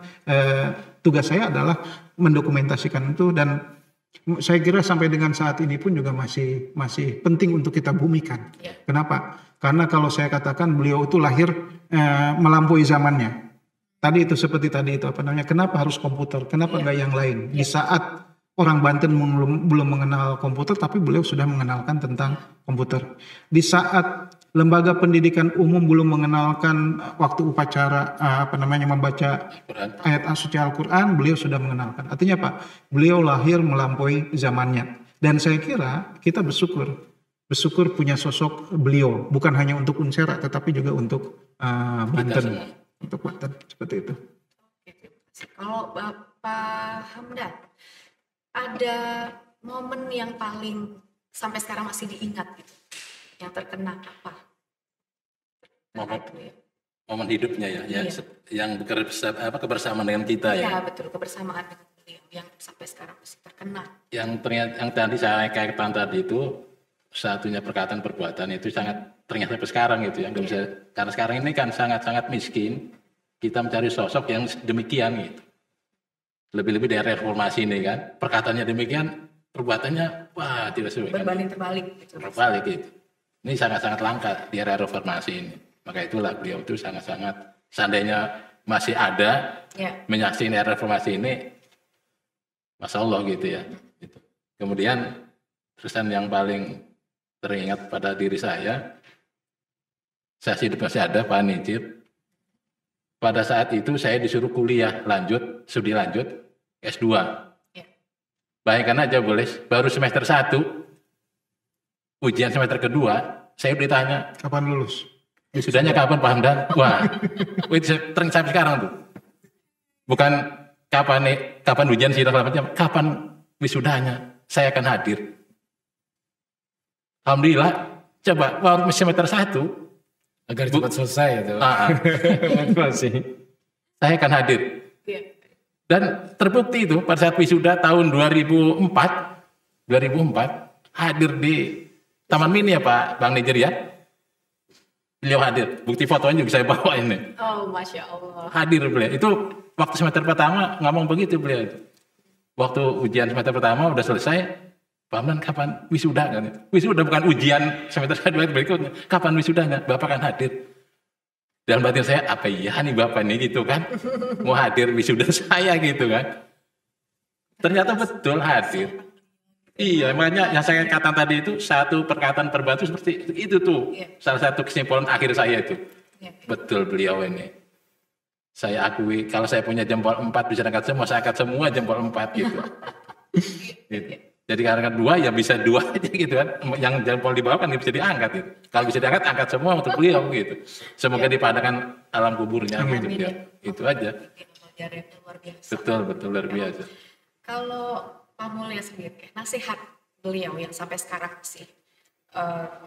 Tugas saya adalah mendokumentasikan itu, dan Saya kira sampai dengan saat ini pun juga masih penting untuk kita bumikan. Ya. Kenapa? Karena kalau saya katakan beliau itu lahir melampaui zamannya. Tadi itu seperti tadi itu kenapa harus komputer? Kenapa nggak yang lain? Di saat orang Banten belum mengenal komputer, tapi beliau sudah mengenalkan tentang komputer. Di saat lembaga pendidikan umum belum mengenalkan waktu upacara membaca ayat suci Al-Quran, beliau sudah mengenalkan. Artinya Pak, beliau lahir melampaui zamannya. Dan saya kira kita bersyukur punya sosok beliau, bukan hanya untuk Unsera, tetapi juga untuk Banten. Untuk Banten, seperti itu. Oke, kalau Bapak Hamdan, ada momen yang paling sampai sekarang masih diingat gitu, yang terkena apa? Momen hidupnya ya, yang kebersamaan dengan kita ya. Iya betul, kebersamaan dengan beliau yang sampai sekarang masih terkena. Yang ternyata yang tadi saya katakan tadi itu satunya perkataan perbuatan itu sangat ternyata sampai sekarang gitu ya, nggak bisa, karena sekarang ini kan sangat miskin kita mencari sosok yang demikian gitu. Lebih-lebih dari reformasi ini kan, perkataannya demikian, perbuatannya wah tidak sesuai. Berbanding terbalik gitu. Terbalik gitu. Ini sangat-sangat langka di era reformasi ini. Maka itulah beliau itu sangat-sangat, seandainya masih ada menyaksikan era reformasi ini, Masya Allah gitu ya. Gitu. Kemudian terusan yang paling teringat pada diri saya hidup masih ada Pak Nijib. Pada saat itu saya disuruh kuliah lanjut, studi lanjut S2. Ya. Bayangkan aja boleh, baru semester 1, ujian semester kedua, saya udah ditanya. Kapan lulus? Wisudanya kapan Pak Hamdan? Wah, itu teringat sampai sekarang tuh. Bukan kapan ujian sih, kapan wisudanya, saya akan hadir. Alhamdulillah, coba baru semester 1, agar cepat selesai itu. Saya akan hadir. Dan terbukti itu pada saat wisuda tahun 2004 hadir di Taman Mini ya Pak Bang Nijer ya. Beliau hadir. Bukti fotonya juga saya bawa ini. Oh, Masya Allah. Hadir beliau. Itu waktu semester pertama ngomong begitu beliau. Waktu ujian semester pertama udah selesai, Pak Hamdan kapan wisuda kan? Wisuda bukan ujian semester kedua berikutnya. Kapan wisudanya? Bapak kan hadir. Dalam batin saya, apa iya nih Bapak ini gitu kan? Mau hadir wisuda saya gitu kan? Ternyata betul hadir. Iya, makanya yang saya katakan tadi itu satu perkataan perbatu seperti itu tuh. Salah satu kesimpulan akhir saya itu. Betul beliau ini. Saya akui kalau saya punya jempol 4 bisa angkat semua, saya angkat semua jempol 4 gitu. Gitu. Jadi karena 2 ya bisa 2 aja gitu kan. Yang jempol di bawah kan bisa diangkat gitu. Kalau bisa diangkat, angkat semua untuk beliau gitu. Semoga dipadamkan alam kuburnya gitu. Itu aja. Betul luar biasa. Kalau Pak Mulya sendiri, nasihat beliau yang sampai sekarang masih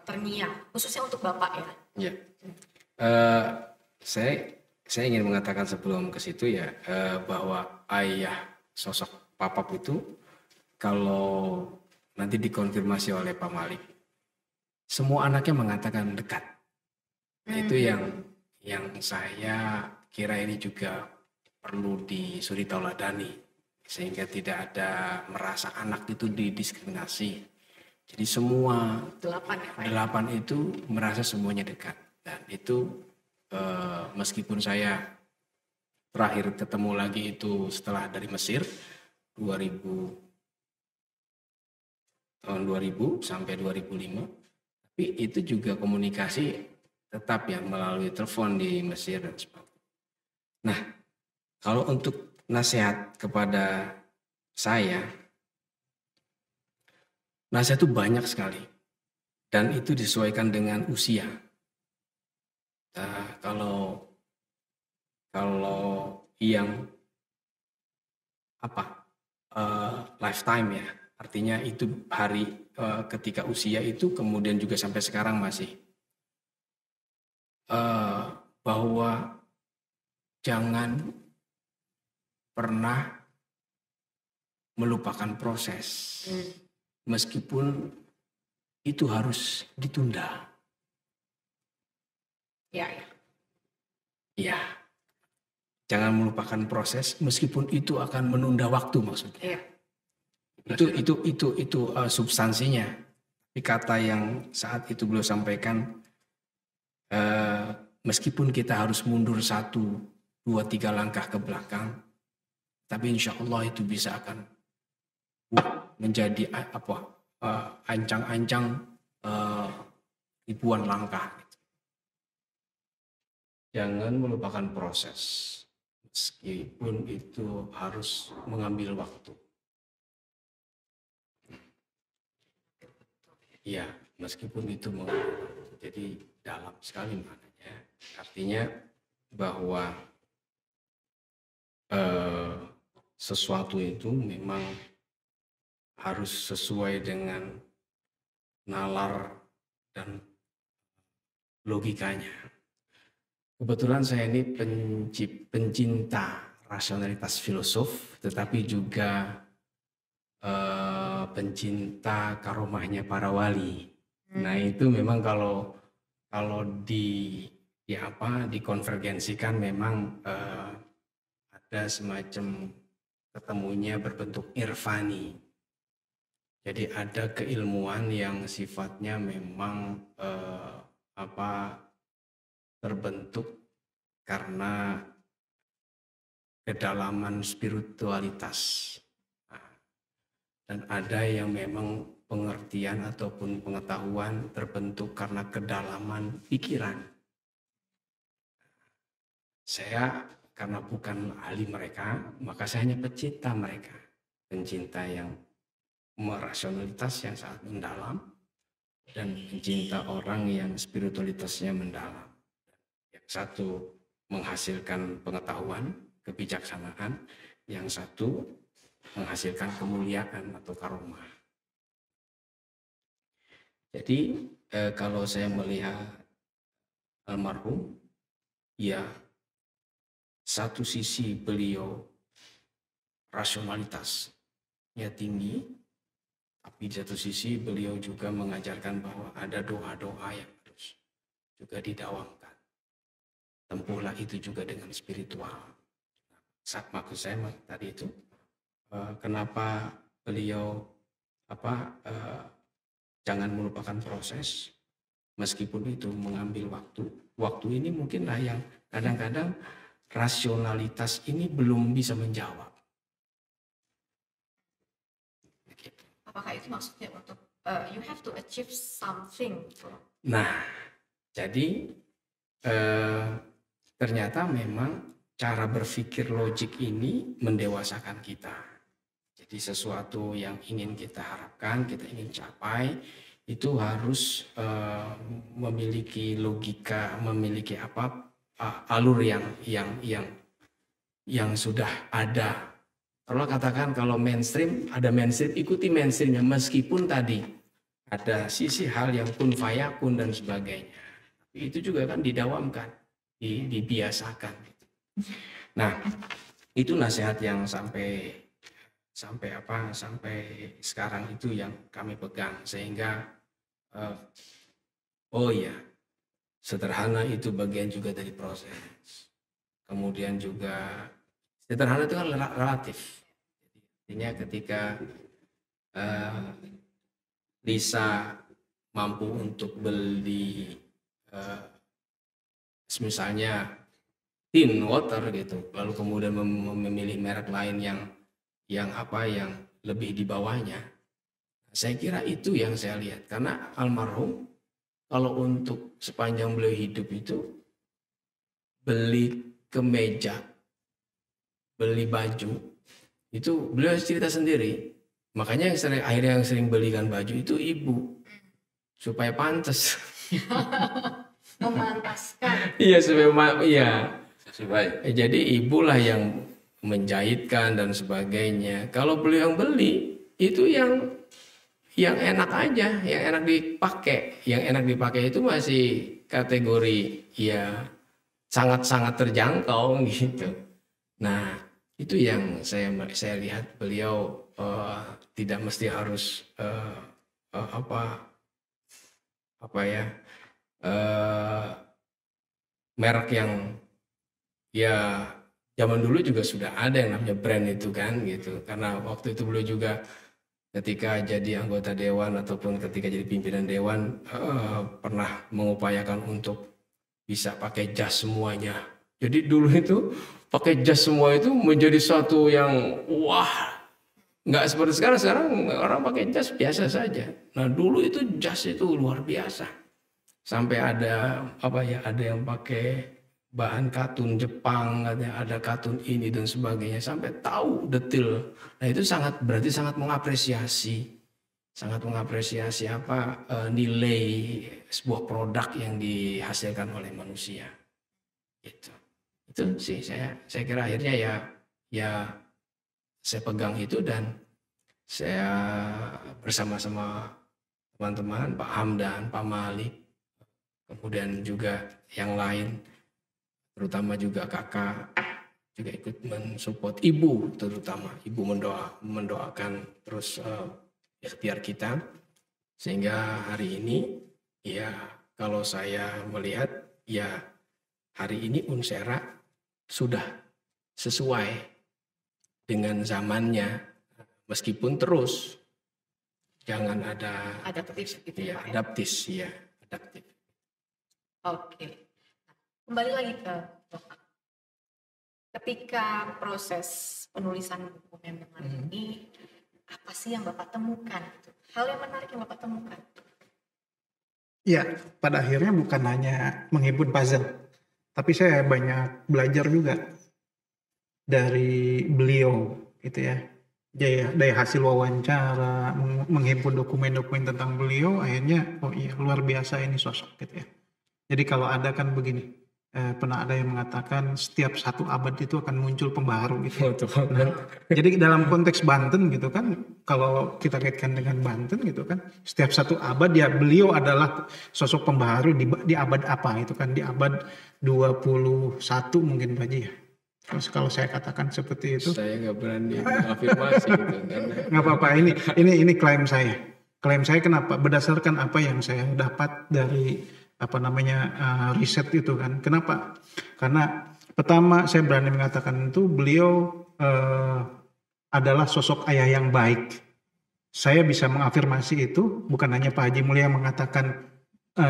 terngiang, khususnya untuk Bapak ya. Ya. Saya ingin mengatakan sebelum ke situ ya, bahwa ayah sosok Papap itu kalau nanti dikonfirmasi oleh Pak Malik, semua anaknya mengatakan dekat. Itu yang saya kira ini juga perlu disuri tauladani, sehingga tidak ada merasa anak itu didiskriminasi. Jadi semua 8 itu merasa semuanya dekat. Dan itu meskipun saya terakhir ketemu lagi itu setelah dari Mesir tahun 2000 sampai 2005, tapi itu juga komunikasi tetap ya melalui telepon di Mesir dan sebagainya. Nah, kalau untuk nasihat kepada saya, nasihat itu banyak sekali dan itu disesuaikan dengan usia. Kalau yang lifetime ya, artinya itu ketika usia itu kemudian juga sampai sekarang masih bahwa jangan pernah melupakan proses, meskipun itu harus ditunda. Ya, jangan melupakan proses meskipun itu akan menunda waktu maksudnya. Itu substansinya. Tapi kata yang saat itu beliau sampaikan, meskipun kita harus mundur 1, 2, 3 langkah ke belakang, tapi insya Allah itu bisa akan menjadi ancang-ancang ribuan langkah. Jangan melupakan proses, meskipun itu harus mengambil waktu. Ya, meskipun itu jadi dalam sekali maknanya. Artinya bahwa sesuatu itu memang harus sesuai dengan nalar dan logikanya. Kebetulan saya ini pencinta rasionalitas filosof, tetapi juga pencinta karomahnya para wali. Nah itu memang kalau dikonvergensikan memang ada semacam ketemunya berbentuk irfani. Jadi ada keilmuan yang sifatnya memang terbentuk karena kedalaman spiritualitas. Dan ada yang memang pengertian ataupun pengetahuan terbentuk karena kedalaman pikiran. Saya karena bukan ahli mereka, maka saya hanya pencinta mereka. Pencinta yang merasionalitas yang sangat mendalam dan pencinta orang yang spiritualitasnya mendalam. Yang satu menghasilkan pengetahuan, kebijaksanaan, yang satu menghasilkan kemuliaan atau karomah. Jadi kalau saya melihat almarhum, ya satu sisi beliau rasionalitasnya tinggi, tapi di satu sisi beliau juga mengajarkan bahwa ada doa-doa yang harus juga didawamkan. Tempuhlah itu juga dengan spiritual. Maksud saya tadi itu, kenapa beliau jangan melupakan proses, meskipun itu mengambil waktu. Waktu ini mungkinlah yang kadang-kadang rasionalitas ini belum bisa menjawab. Apakah itu maksudnya untuk you have to achieve something? Nah, jadi ternyata memang cara berpikir logik ini mendewasakan kita. Jadi sesuatu yang ingin kita harapkan, kita ingin capai, itu harus memiliki logika, memiliki alur yang sudah ada. Kalau katakan kalau mainstream, ada mainstream, ikuti mainstreamnya, meskipun tadi ada sisi hal yang kun fayakun dan sebagainya. Itu juga kan didawamkan, dibiasakan. Nah, itu nasihat yang sampai sekarang itu yang kami pegang, sehingga sederhana itu bagian juga dari proses. Kemudian juga sederhana itu kan relatif. Artinya ketika Lisa mampu untuk beli misalnya tin water gitu, lalu kemudian memilih merek lain yang lebih di bawahnya. Saya kira itu yang saya lihat, karena almarhum kalau untuk sepanjang beliau hidup itu beli kemeja, beli baju, itu beliau cerita sendiri. Makanya akhirnya yang sering belikan baju itu ibu, supaya pantas. Memantaskan. Iya, sesuai. Jadi ibulah yang menjahitkan dan sebagainya. Kalau beliau yang beli itu yang enak aja, yang enak dipakai. Yang enak dipakai itu masih kategori ya sangat-sangat terjangkau gitu. Nah, itu yang saya lihat beliau tidak mesti harus merek yang ya zaman dulu juga sudah ada yang namanya brand itu kan gitu. Karena waktu itu beliau juga ketika jadi anggota dewan ataupun ketika jadi pimpinan dewan pernah mengupayakan untuk bisa pakai jas semuanya. Jadi dulu itu pakai jas semua itu menjadi satu yang wah, nggak seperti sekarang. Sekarang orang pakai jas biasa saja. Nah dulu itu jas itu luar biasa. Sampai ada ada yang pakai bahan katun Jepang, ada katun ini dan sebagainya, sampai tahu detail. Nah itu berarti sangat mengapresiasi nilai sebuah produk yang dihasilkan oleh manusia. Gitu. Itu sih saya kira akhirnya ya saya pegang itu dan saya bersama-sama teman-teman Pak Hamdan, Pak Malik, kemudian juga yang lain, terutama juga kakak juga ikut mensupport, ibu terutama ibu mendoakan terus ikhtiar kita, sehingga hari ini ya kalau saya melihat ya hari ini Unsera sudah sesuai dengan zamannya, meskipun terus jangan ada adaptif gitu ya, adaptif. Oke. Kembali lagi ke Bapak. Ketika proses penulisan buku member ini, apa sih yang Bapak temukan? Hal yang menarik yang Bapak temukan? Ya, pada akhirnya bukan hanya menghimpun puzzle, tapi saya banyak belajar juga dari beliau, gitu ya. Dari hasil wawancara, menghimpun dokumen-dokumen tentang beliau, akhirnya oh iya luar biasa ini sosok, gitu ya. Jadi kalau ada kan begini. Pernah ada yang mengatakan setiap 1 abad itu akan muncul pembaharu gitu. Jadi dalam konteks Banten gitu kan, kalau kita kaitkan dengan Banten gitu kan, setiap 1 abad ya beliau adalah sosok pembaharu di abad apa itu kan, di abad 21 mungkin Pak Haji ya. Kalau saya katakan seperti itu. Saya nggak berani mengafirmasi gitu. Nggak apa-apa, ini klaim saya. Klaim saya kenapa? Berdasarkan apa yang saya dapat dari riset itu kan. Kenapa? Karena pertama saya berani mengatakan itu beliau adalah sosok ayah yang baik. Saya bisa mengafirmasi itu, bukan hanya Pak Haji Mulia yang mengatakan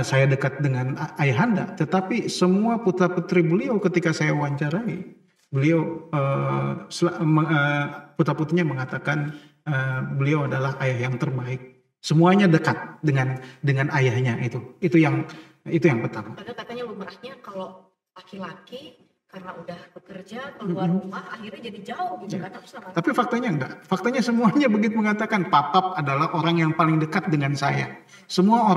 saya dekat dengan ayahanda, tetapi semua putra-putri beliau ketika saya wawancarai, beliau putra-putrinya mengatakan beliau adalah ayah yang terbaik. Semuanya dekat dengan ayahnya itu. Itu yang pertama. Padahal katanya lumrahnya kalau laki-laki karena udah bekerja keluar rumah akhirnya jadi jauh gitu kan. Tapi faktanya enggak. Faktanya semuanya begitu mengatakan papap adalah orang yang paling dekat dengan saya. Semua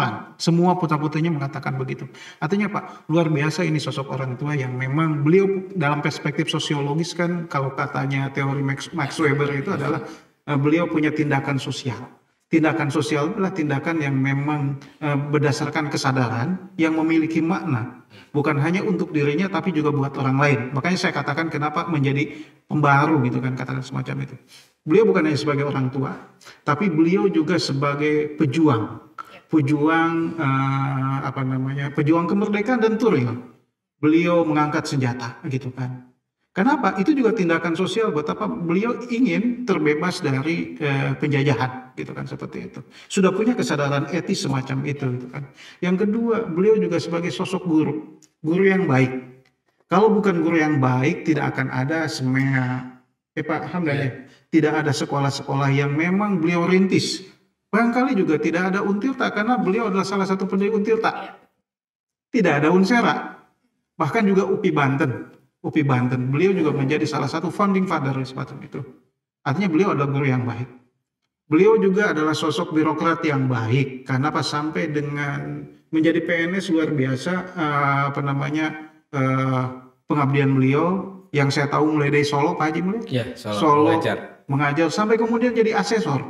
putra-putrinya mengatakan begitu. Artinya Pak, luar biasa ini sosok orang tua yang memang beliau dalam perspektif sosiologis kan, kalau katanya teori Max Weber itu adalah beliau punya tindakan sosial. Tindakan sosial adalah tindakan yang memang berdasarkan kesadaran yang memiliki makna. Bukan hanya untuk dirinya tapi juga buat orang lain. Makanya saya katakan kenapa menjadi pembaharu gitu kan, katakan semacam itu. Beliau bukan hanya sebagai orang tua, tapi beliau juga sebagai pejuang kemerdekaan dan Turil. Beliau mengangkat senjata gitu kan. Kenapa? Itu juga tindakan sosial buat apa? Beliau ingin terbebas dari penjajahan, gitu kan, seperti itu. Sudah punya kesadaran etis semacam itu, gitu kan. Yang kedua, beliau juga sebagai sosok guru yang baik. Kalau bukan guru yang baik, tidak akan ada Pak Hamdan ya. Tidak ada sekolah-sekolah yang memang beliau rintis. Barangkali juga tidak ada Untirta karena beliau adalah salah satu pendiri Untirta. Tidak ada Unsera, bahkan juga UPI Banten, beliau juga menjadi salah satu founding father semacam itu. Artinya beliau adalah guru yang baik. Beliau juga adalah sosok birokrat yang baik. Karena pas sampai dengan menjadi PNS luar biasa, pengabdian beliau yang saya tahu mulai dari Solo, Pak Haji mulai. Ya, Solo mengajar sampai kemudian jadi asesor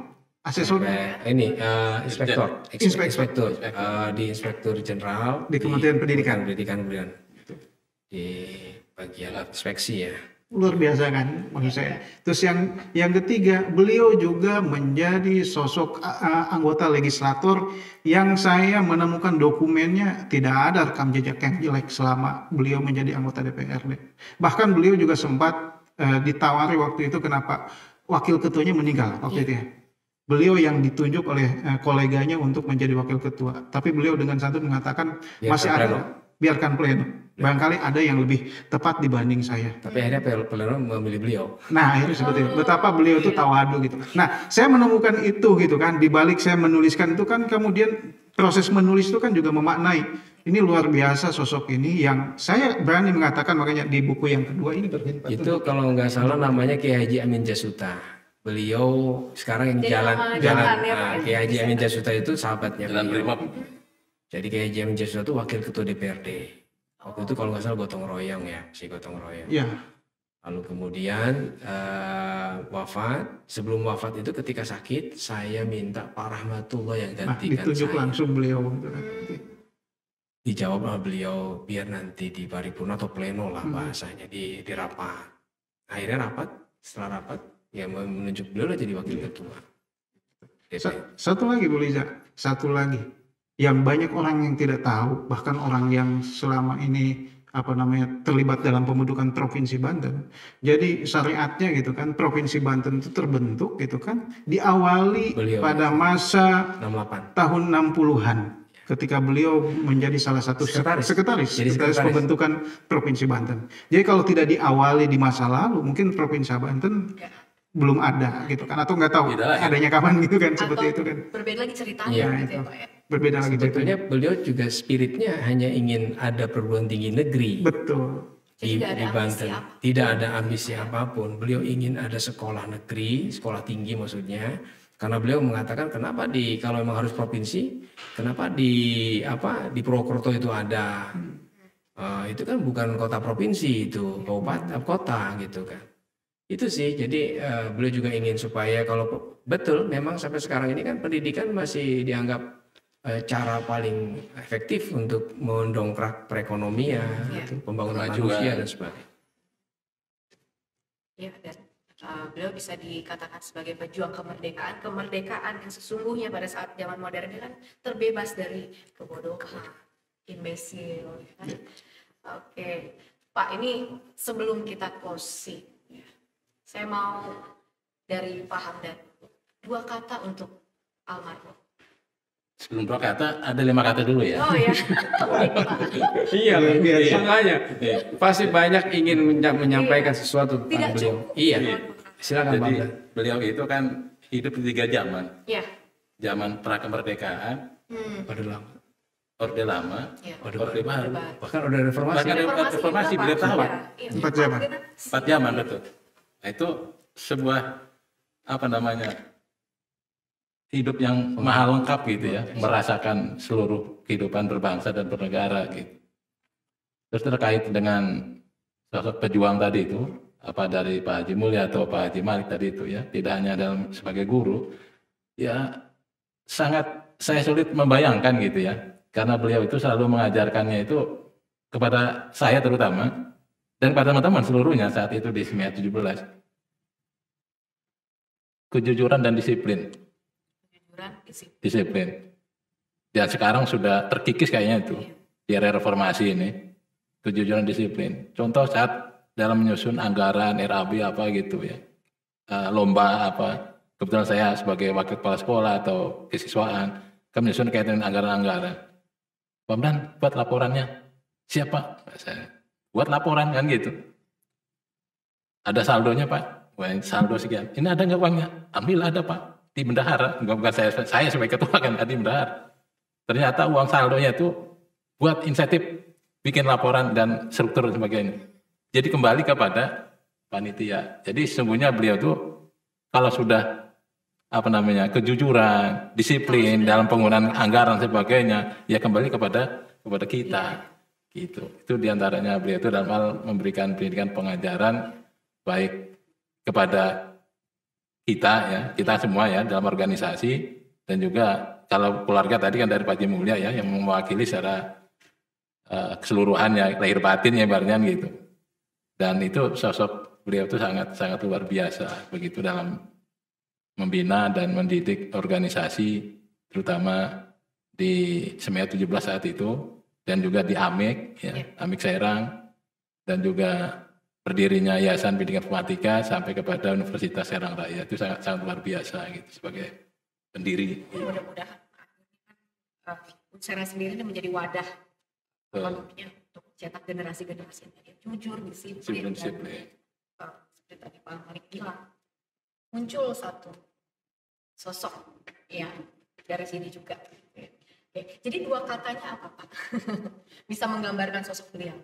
inspektur di Inspektur Jenderal di Kementerian Pendidikan di bagian inspeksi ya. Luar biasa kan maksud saya. Terus yang ketiga, beliau juga menjadi sosok anggota legislator yang saya menemukan dokumennya tidak ada rekam jejak yang jelek selama beliau menjadi anggota DPRD. Bahkan beliau juga sempat ditawari waktu itu kenapa wakil ketuanya meninggal waktu itu ya. beliau yang ditunjuk oleh koleganya untuk menjadi wakil ketua. Tapi beliau dengan santun mengatakan masih ada, biarkan pleno. Barangkali ada yang lebih tepat dibanding saya. Tapi akhirnya pleno memilih beliau. Nah, itu seperti itu. Betapa beliau itu tawadu gitu. Nah, saya menemukan itu gitu kan. Di balik saya menuliskan itu kan kemudian proses menulis itu kan juga memaknai. Ini luar biasa sosok ini yang saya berani mengatakan, makanya di buku yang kedua ini berkhidmat. Itu kalau nggak salah namanya Kiai Haji Amin Jasuta. Beliau sekarang yang jalan Kiai Haji Amin Jasuta itu sahabatnya beliau. Jadi Kiai Haji Amin Jasuta itu wakil ketua DPRD. Waktu itu kalau nggak salah gotong royong ya, si gotong royong. Ya. Lalu kemudian wafat. Sebelum wafat itu ketika sakit, saya minta Pak Rahmatullah yang gantikan ditunjuk saya. langsung beliau. Dijawab sama beliau, biar nanti di paripurna atau pleno lah bahasanya di rapat. Akhirnya rapat, setelah rapat ya menunjuk beliau jadi wakil ketua. Satu lagi Bu Liza, satu lagi yang banyak orang yang tidak tahu, bahkan orang yang selama ini terlibat dalam pembentukan Provinsi Banten. Jadi syariatnya gitu kan, Provinsi Banten itu terbentuk gitu kan, diawali beliau pada masa 68. tahun 60-an. Ketika beliau menjadi salah satu sekretaris pembentukan Provinsi Banten. Jadi kalau tidak diawali di masa lalu, mungkin Provinsi Banten belum ada gitu kan, atau nggak tahu adanya kapan gitu kan, seperti itu kan. Berbeda lagi ceritanya gitu ya Pak ya. Berbeda lagi sebetulnya beliau juga spiritnya hanya ingin ada perguruan tinggi negeri. Betul. Di Banten. Tidak ada ambisi apapun. Beliau ingin ada sekolah negeri, sekolah tinggi maksudnya. Karena beliau mengatakan kenapa kalau memang harus provinsi, kenapa di Purwokerto itu ada, itu kan bukan kota provinsi, itu kabupaten kota gitu kan. Itu sih, jadi beliau juga ingin supaya kalau betul memang sampai sekarang ini kan pendidikan masih dianggap cara paling efektif untuk mendongkrak perekonomian, pembangunan manusia dan sebagainya. Ya, dan beliau bisa dikatakan sebagai pejuang kemerdekaan yang sesungguhnya pada saat zaman modern ini kan terbebas dari kebodohan, imbesil. Kan? Oke, Pak, ini sebelum kita closing, saya mau dari Pak Hamdan 2 kata untuk almarhum. Sebelum 2 kata, ada 5 kata dulu ya. Oh ya. Iya, makanya pasti banyak ingin menyampaikan sesuatu tentang beliau. Iya. Silakan. Jadi beliau itu kan hidup di 3 zaman. Iya. Zaman prakemerdekaan, Orde Lama, Orde Baru, bahkan Orde Reformasi. Reformasi beliau tahu. 4 zaman. 4 zaman betul. Nah, itu sebuah hidup yang maha lengkap gitu ya, merasakan seluruh kehidupan berbangsa dan bernegara gitu. Terus terkait dengan sosok pejuang tadi itu, dari Pak Haji Mulya atau Pak Haji Malik tadi itu ya, tidak hanya sebagai guru, ya sangat saya sulit membayangkan gitu ya, karena beliau itu selalu mengajarkannya itu kepada saya terutama dan pada teman-teman seluruhnya saat itu di SMIA 17, kejujuran dan disiplin. Disiplin. Dan sekarang sudah terkikis kayaknya itu di era reformasi ini, kejujuran disiplin. Contoh saat dalam menyusun anggaran RAB apa gitu ya, lomba apa. Kebetulan saya sebagai wakil kepala sekolah atau kesiswaan, kami menyusun kaitan anggaran-anggaran. Pak Hamdan, buat laporannya. Siapa? Saya buat laporan kan gitu. Ada saldonya Pak. Wah, saldo sekian. Ini ada nggak uangnya? Ambil, ada Pak. Di bendahara, bukan saya sebagai ketua kan di bendahara. Ternyata uang saldonya itu buat insentif bikin laporan dan struktur dan sebagainya. Jadi kembali kepada panitia. Jadi sesungguhnya beliau itu kalau sudah kejujuran, disiplin dalam penggunaan anggaran dan sebagainya, ya kembali kepada kita. Gitu. Itu diantaranya beliau itu dalam hal memberikan pendidikan pengajaran baik kepada kita semua ya dalam organisasi, dan juga kalau keluarga tadi kan dari Pak Haji Mulya ya yang mewakili secara keseluruhan ya, lahir batin ya ibaratnya gitu. Dan itu sosok beliau itu sangat luar biasa begitu dalam membina dan mendidik organisasi, terutama di SMIA 17 saat itu, dan juga di AMIK ya, AMIK Serang, dan juga berdirinya Yayasan Pendidikan Informatika sampai kepada Universitas Serang Raya. Itu sangat luar biasa gitu sebagai pendiri. Mudah-mudahan Unsera sendiri ini menjadi wadah namanya untuk cetak generasi-generasi yang jujur, disiplin, dan seperti tadi Pak Malik bilang, muncul satu sosok ya dari sini juga. Oke. Jadi 2 katanya apa Pak? Bisa menggambarkan sosok beliau.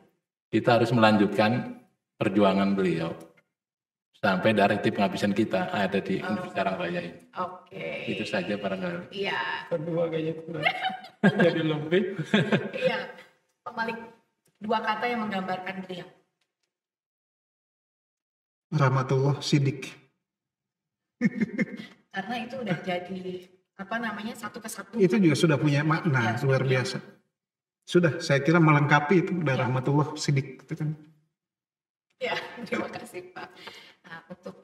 Kita harus melanjutkan perjuangan beliau sampai darah tip penghabisan kita ada di Indonesia Raya ini. Oke. Itu saja barangkali. Iya. Kedua kayaknya kurang. Jadi lebih. Iya. Pak Malik, 2 kata yang menggambarkan beliau. Rahmatullah Siddiq. Karena itu udah jadi satu kesatuan. Itu juga sudah punya makna luar biasa. Sudah, saya kira melengkapi itu udah Rahmatullah Siddiq itu kan. Ya, terima kasih Pak. Nah, untuk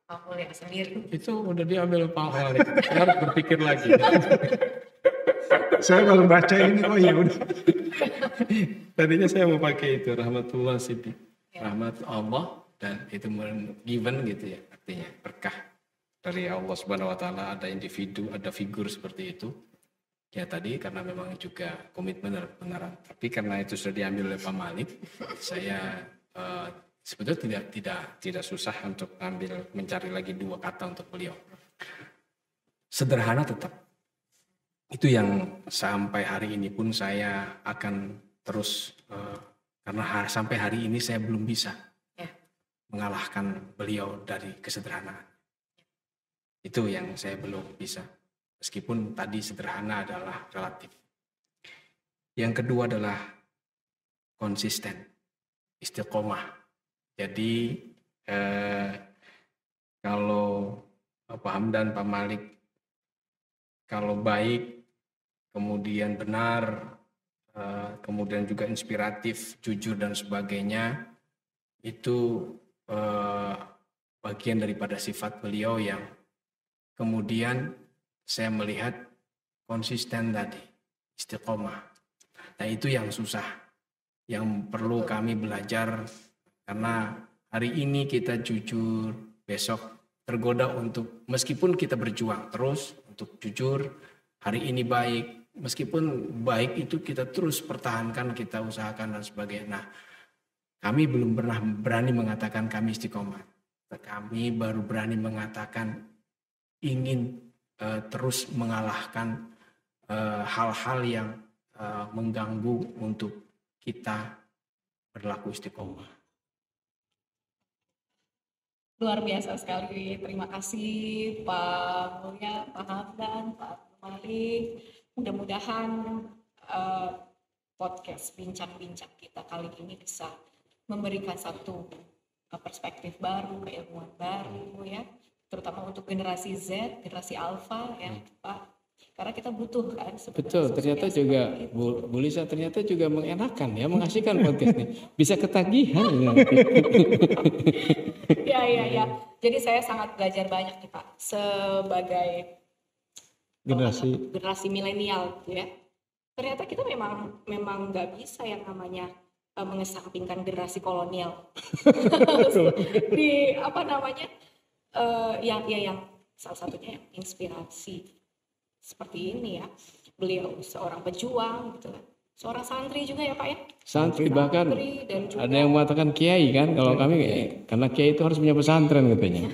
Pak Mulya sendiri. Itu udah diambil Pak Malik. Saya harus berpikir lagi. Saya baru baca ini, oh ya udah. Tadinya saya mau pakai itu, Rahmatullah Siddiq. Rahmat Allah, dan itu given gitu ya, artinya berkah dari Allah Subhanahu wa taala. Ada individu, ada figur seperti itu. Ya tadi karena memang juga komitmen dan kebenaran. Tapi karena itu sudah diambil oleh Pak Malik, saya sebetulnya tidak susah untuk mencari lagi 2 kata untuk beliau. Sederhana tetap. Itu yang sampai hari ini pun saya akan terus, karena sampai hari ini saya belum bisa mengalahkan beliau dari kesederhanaan. Itu yang saya belum bisa. Meskipun tadi sederhana adalah relatif. Yang kedua adalah konsisten, istiqomah. Jadi kalau Pak Hamdan, Pak Malik, kalau baik, kemudian benar, kemudian juga inspiratif, jujur dan sebagainya, itu bagian daripada sifat beliau yang kemudian saya melihat konsisten tadi, istiqomah. Nah itu yang susah, yang perlu kami belajar, karena hari ini kita jujur, besok tergoda untuk, meskipun kita berjuang terus untuk jujur, hari ini baik, meskipun baik itu kita terus pertahankan, kita usahakan dan sebagainya. Nah, kami belum pernah berani mengatakan kami istiqomah. Kami baru berani mengatakan ingin terus mengalahkan hal-hal yang mengganggu untuk kita berlaku istiqomah. Luar biasa sekali. Terima kasih Pak Mulya, Pak Hamdan, Pak Malik. Mudah-mudahan podcast bincang-bincang kita kali ini bisa memberikan satu perspektif baru, keilmuan baru ya, terutama untuk generasi Z, generasi Alpha ya Pak. Karena kita butuh kan. Betul, ternyata juga Bu Lisa ternyata juga mengenakan ya, mengasihkan podcast ini. Bisa ketagihan nanti. Ya. Jadi saya sangat belajar banyak nih Pak sebagai generasi milenial gitu ya. Ternyata kita memang nggak bisa yang namanya mengesampingkan generasi kolonial. Di yang salah satunya yang inspirasi seperti ini ya. Beliau seorang pejuang gitu kan. Seorang santri juga ya Pak ya. Santri bahkan dan juga, ada yang mengatakan kiai kan, kalau kami karena kiai itu harus punya pesantren katanya.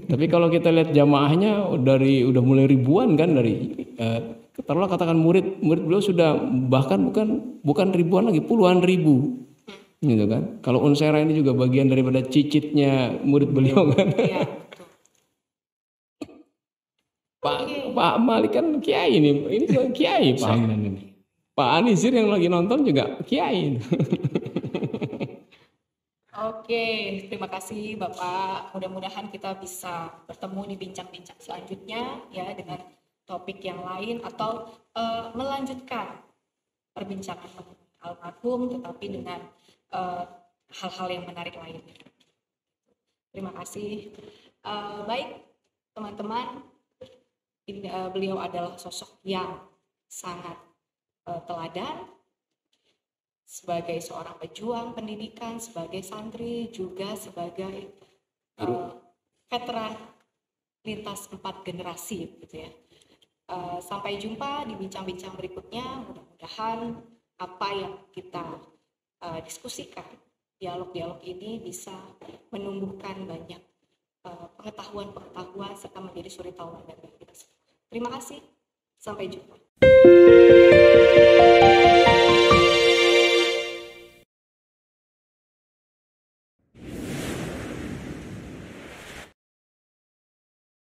Tapi kalau kita lihat jamaahnya udah mulai ribuan kan, dari taruhlah katakan murid beliau sudah bahkan bukan ribuan lagi, puluhan ribu. Gitu kan. Kalau Unsera ini juga bagian daripada cicitnya murid beliau kan. Iya, betul. Pak Malik kan kiai ini juga kiai Pak Hamdan ini. Pak Anisir yang lagi nonton juga kiai. Oke, terima kasih Bapak. Mudah-mudahan kita bisa bertemu di bincang-bincang selanjutnya ya dengan topik yang lain atau melanjutkan perbincangan almarhum tetapi dengan hal-hal yang menarik lainnya. Terima kasih. Baik teman-teman, beliau adalah sosok yang sangat teladan sebagai seorang pejuang pendidikan, sebagai santri, juga sebagai veteran lintas 4 generasi gitu ya. Sampai jumpa di bincang-bincang berikutnya. Mudah-mudahan apa yang kita diskusikan, dialog-dialog ini bisa menumbuhkan banyak pengetahuan-pengetahuan serta menjadi suri tauladan bagi kita semua. Terima kasih, sampai jumpa.